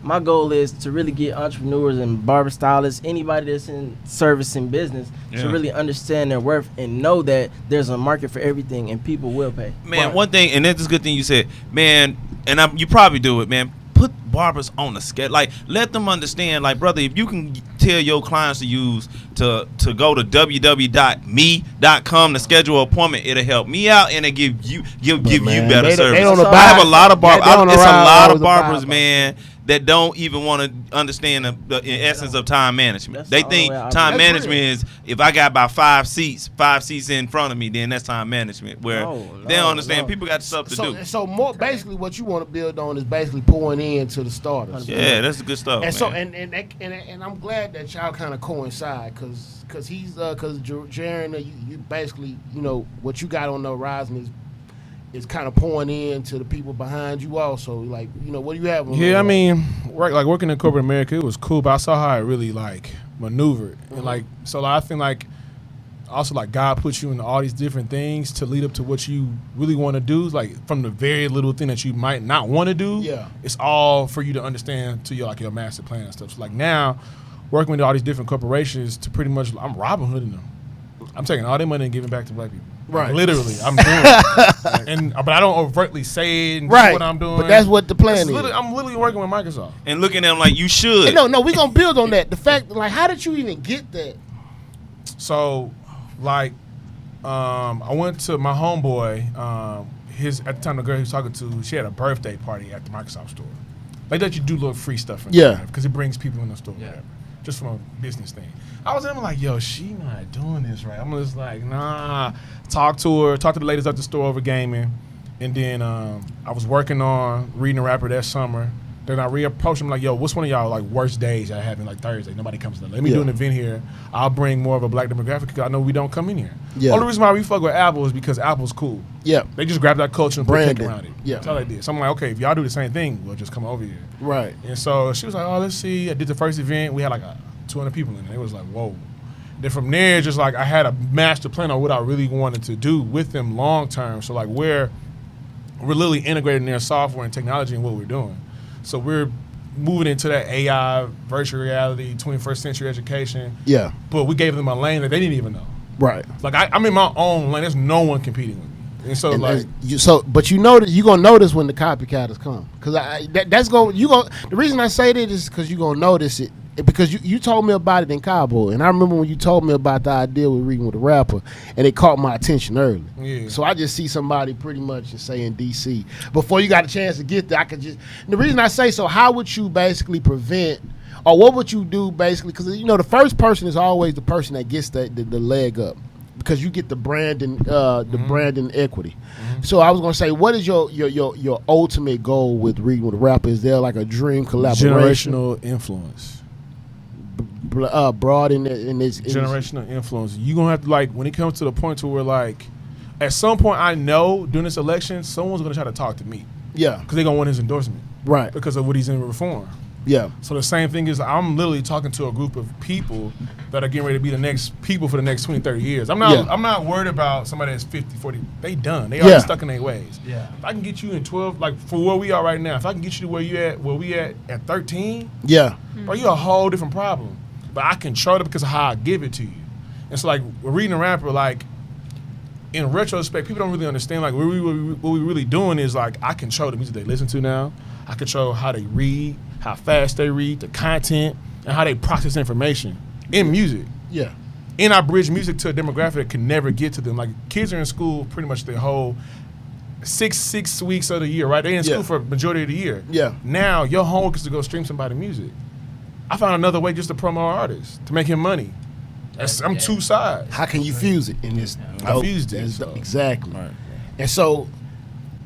my goal is to really get entrepreneurs and barber stylists, anybody that's in service and business, to Yeah. really understand their worth and know that there's a market for everything and people will pay. Man, one thing, and that's a good thing you said, man, and you probably do it, man. Put barbers on the schedule. Like, let them understand, like, brother, if you can tell your clients to go to www.me.com to schedule an appointment, it'll help me out and it'll give you man, better they service. don't I have a lot of barbers. they don't It's a arrive lot always of barbers, about man, that don't even want to understand the essence of time management. That's They the think only way I time operate. management is if I got about five seats in front of me, then that's time management. Where they don't understand people got stuff to do. So more basically, what you want to build on is basically pouring into the starters. Yeah, that's the good stuff. And man. so and I'm glad that y'all kind of coincide because Jaron, you basically, you know, what you got on the horizon is kind of pouring into the people behind you also. Like, you know, what do you have on Yeah, the- I mean, working in corporate America, it was cool, but I saw how it really maneuvered. And I think also God puts you in all these different things to lead up to what you really want to do. Like from the very little thing that you might not want to do, it's all for you to understand to your master plan and stuff. So like now, working with all these different corporations to pretty much, I'm Robin Hooding them. I'm taking all their money and giving back to black people. Right. Like, literally, I'm doing it. But I don't overtly say it and Right. what I'm doing. But that's what the plan is. I'm literally working with Microsoft. And looking at them like you should. Hey, no, we're gonna build on that. The fact, like, how did you even get that? So, like, I went to my homeboy. At the time, the girl he was talking to, she had a birthday party at the Microsoft store. They let you do little free stuff. Because it brings people in the store. Yeah. Whatever. Just from a business thing. I was in like, yo, she not doing this right. I'm just like, nah. Talk to the ladies at the store over gaming. And then I was working on Reading the Rapper that summer. Then I reapproached him like, yo, what's one of y'all like worst days I have in like Thursday? Nobody comes to. Let me do an event here. I'll bring more of a black demographic because I know we don't come in here. Yeah. Only reason why we fuck with Apple is because Apple's cool. Yeah. They just grabbed that culture and put a Branding. cake around it. Yeah. That's all they did. So I'm like, okay, if y'all do the same thing, we'll just come over here. Right. And so she was like, oh, let's see. I did the first event. We had like 200 people in it. It was like, whoa. Then from there, just like I had a master plan on what I really wanted to do with them long term. So like we're literally integrating their software and technology in what we're doing. So we're moving into that AI, virtual reality, 21st century education. Yeah. But we gave them a lane that they didn't even know. Right. Like I'm in my own lane. There's no one competing with me. And so And like but you know that you're gonna notice when the copycatters come, because the reason I say that is because you're gonna notice it, because you told me about it in Cowboy, and I remember when you told me about the idea with Reading with a Rapper, and it caught my attention early. Yeah. So I just see somebody pretty much say in DC before you got a chance to get there. I could just, the reason I say so, how would you basically prevent, or what would you do basically? Because the first person is always the person that gets the leg up, because you get the brand and brand and equity. So I was gonna say, what is your ultimate goal with Reading with a Rapper? Is there like a dream collaboration? generational influence. Broad in this Generational influence. You're gonna have to, like, when it comes to the point to where, like, at some point I know during this election someone's gonna try to talk to me Yeah. because they're gonna want his endorsement Right. because of what he's in reform. Yeah. So the same thing is, I'm literally talking to a group of people that are getting ready to be the next people for the next 20, 30 years. I'm not worried about somebody that's 50, 40. They done. They already stuck in their ways. Yeah. If I can get you in 12, like for where we are right now, if I can get you to where we at 13, Yeah. bro, you're a whole different problem. But I control it because of how I give it to you. And so, like, we're Reading a Rapper, like, in retrospect, people don't really understand, like, what we really doing is, like, I control the music they listen to now. I control how they read, how fast they read, the content, and how they process information in music. Yeah. And I bridge music to a demographic that can never get to them. Like, kids are in school pretty much their whole six weeks of the year, right? They're in school for a majority of the year. Yeah. Now, your homework is to go stream somebody's music. I found another way just to promote our artist, to make him money. I'm two sides. How can you fuse it in this? I fused it, That's so. dope. Exactly. Right. And so,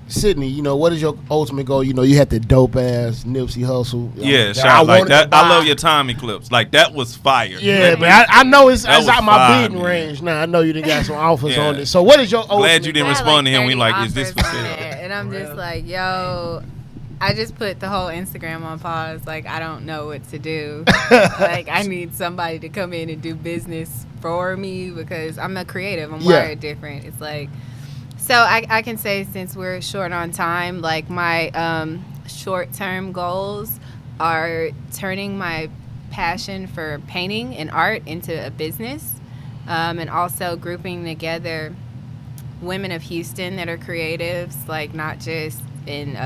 Sydney, what is your ultimate goal? You had the dope ass Nipsey Hussle. Yeah, that shout like wanted that. to buy. I love your timing clips. Like that was fire. Yeah, man. I know it's That was out my fire, beating man. range now. I know you done got some offers Yeah. on it. So, what is your ultimate? Glad you didn't I had respond to him. We 30 like, is this for offers on sale? it, and I'm just like, yo, I just put the whole Instagram on pause. Like, I don't know what to do. Like, I need somebody to come in and do business for me because I'm a creative. I'm wired different. It's like, so I can say, since we're short on time, like my short-term goals are turning my passion for painting and art into a business, and also grouping together women of Houston that are creatives, like not just in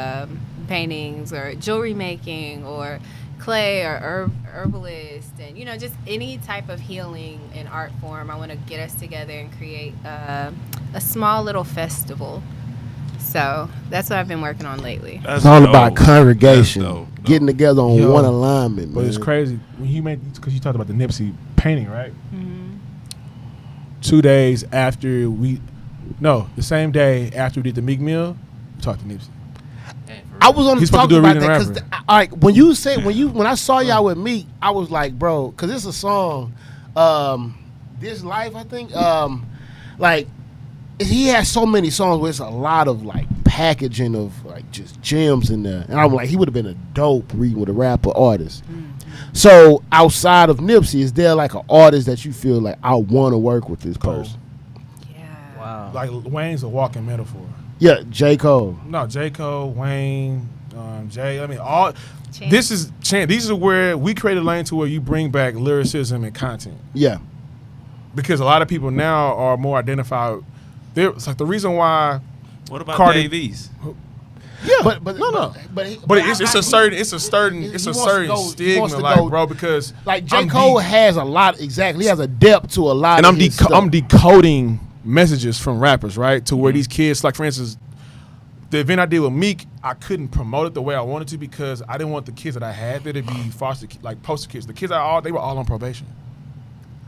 paintings or jewelry making or clay or herbalist, and just any type of healing and art form. I want to get us together and create a small little festival. So that's what I've been working on lately. That's It's all dope. about congregation, That's dope. getting together on Yo, one alignment. But man. it's crazy when because you talked about the Nipsey painting, right? Mm-hmm. 2 days after the same day after we did the Meek Mill, we talked to Nipsey. I was on He's the supposed talk to do a about Reading that the because, Rapper. all right, when you said when I saw y'all with Meek, I was like, bro, because it's a song, This Life, I think, like he has so many songs where it's a lot of like packaging of like just gems in there, and I'm like, he would have been a dope Reading with a Rapper artist. So outside of Nipsey, is there like an artist that you feel like I want to work with this person? Yeah. Wow. Like Wayne's a walking metaphor. Yeah, J. Cole. No, J. Cole, Wayne, Jay. I mean, all. Chance. This is Chance. These are where we create a lane to where you bring back lyricism and content, Yeah, because a lot of people now are more identified It's like the reason why. What about Cardi- Davies? Yeah, But no. But It's a certain he wants to stigma, go- like, bro, because like J. I'm Cole has a lot. Exactly, he has a depth to a lot. and of I'm his stuff. I'm decoding messages from rappers, right? To where these kids, like for instance, the event I did with Meek, I couldn't promote it the way I wanted to because I didn't want the kids that I had there to be poster kids. The kids they were all on probation.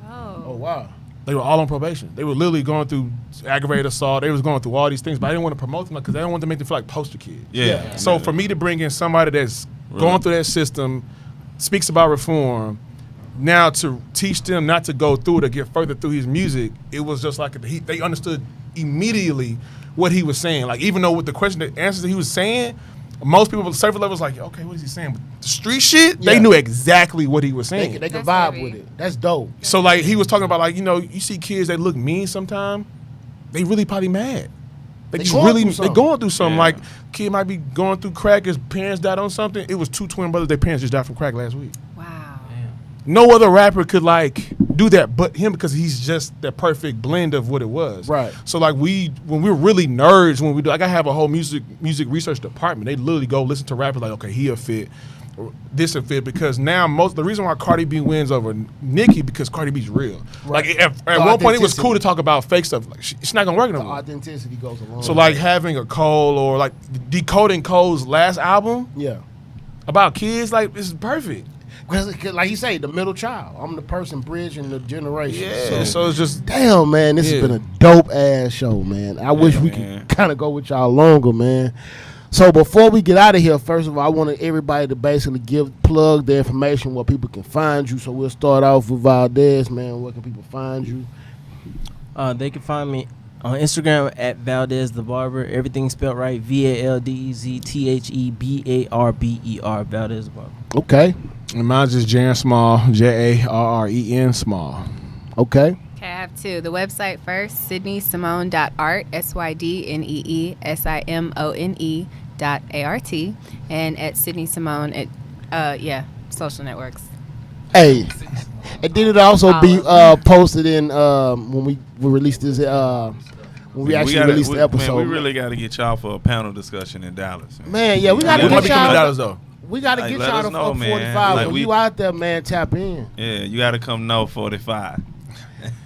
Oh wow. They were all on probation. They were literally going through aggravated assault. They was going through all these things, but I didn't want to promote them because I didn't want to make them feel like poster kids. Yeah. So for me to bring in somebody that's going through that system, speaks about reform, now to teach them not to go through it or get further through his music, it was just like they understood immediately what he was saying. Like even though with the answers that he was saying, most people at the surface level was like, okay, what is he saying? But the street shit, they knew exactly what he was saying. They can That's vibe heavy. with it. That's dope. So like he was talking about like, you see kids that look mean sometimes, they really probably mad. They going through something. Yeah. Like kid might be going through crack, his parents died on something. It was 2 twin brothers, their parents just died from crack last week. Wow. No other rapper could like do that but him because he's just the perfect blend of what it was. Right. So like when we're really nerds, when we do, like I have a whole music research department. They literally go listen to rappers like, okay, he'll fit, or this will fit, because now the reason why Cardi B wins over Nicki because Cardi B's real. Right. Like at one point it was cool to talk about fake stuff. Like it's not gonna work no The more. authenticity goes along. So like having a Cole or like decoding Cole's last album, about kids, like this is perfect. Because like you say, the middle child. I'm the person bridging the generation. Yeah. So it's just damn, man. This has been a dope ass show, man. I wish we could kind of go with y'all longer, man. So before we get out of here, first of all, I want everybody to basically plug the information where people can find you. So we'll start off with Valdez, man. Where can people find you? They can find me on Instagram at Valdez The Barber. Everything's spelled right. VALDEZTHEBARBER. Valdez The Barber. Okay. And mine's just Jaren Small, JARREN Small. Okay. Okay, I have two. The website first, sydneysimone.art, SYDNEESIMONE.ART, and at Sydney Simone at social networks. Hey, and then it'll also be posted in when we release this when we actually release the episode. Man, we really got to get y'all for a panel discussion in Dallas. Man, yeah, we got to get y'all. Dallas though. We got to Like, get let y'all us to know, man. 45. Like, When we- you out there, man, tap in. Yeah, you got to come know 45.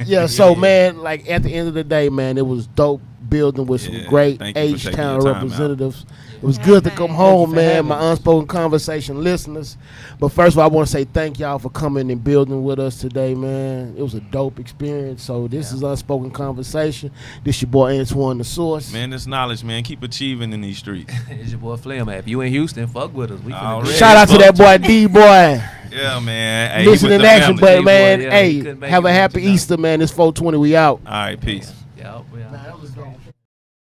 Yeah, so man, like at the end of the day, man, it was dope building with some great thank you for taking H-Town your time representatives. It was good to come home, man, my Unspoken Conversation listeners. But first of all, I want to say thank y'all for coming and building with us today, man. It was a dope experience. So this is Unspoken Conversation. This your boy Antoine the Source. Man, this knowledge, man. Keep achieving in these streets. It's your boy Flam. If you in Houston, fuck with us. We finna do it. Shout out to that boy D-Boy. Yeah, man. Hey, Listen in action, but man, yeah, he hey, couldn't make have it, a happy but you know. Easter, man. It's 420. We out. All right, peace. Yeah, That was dope.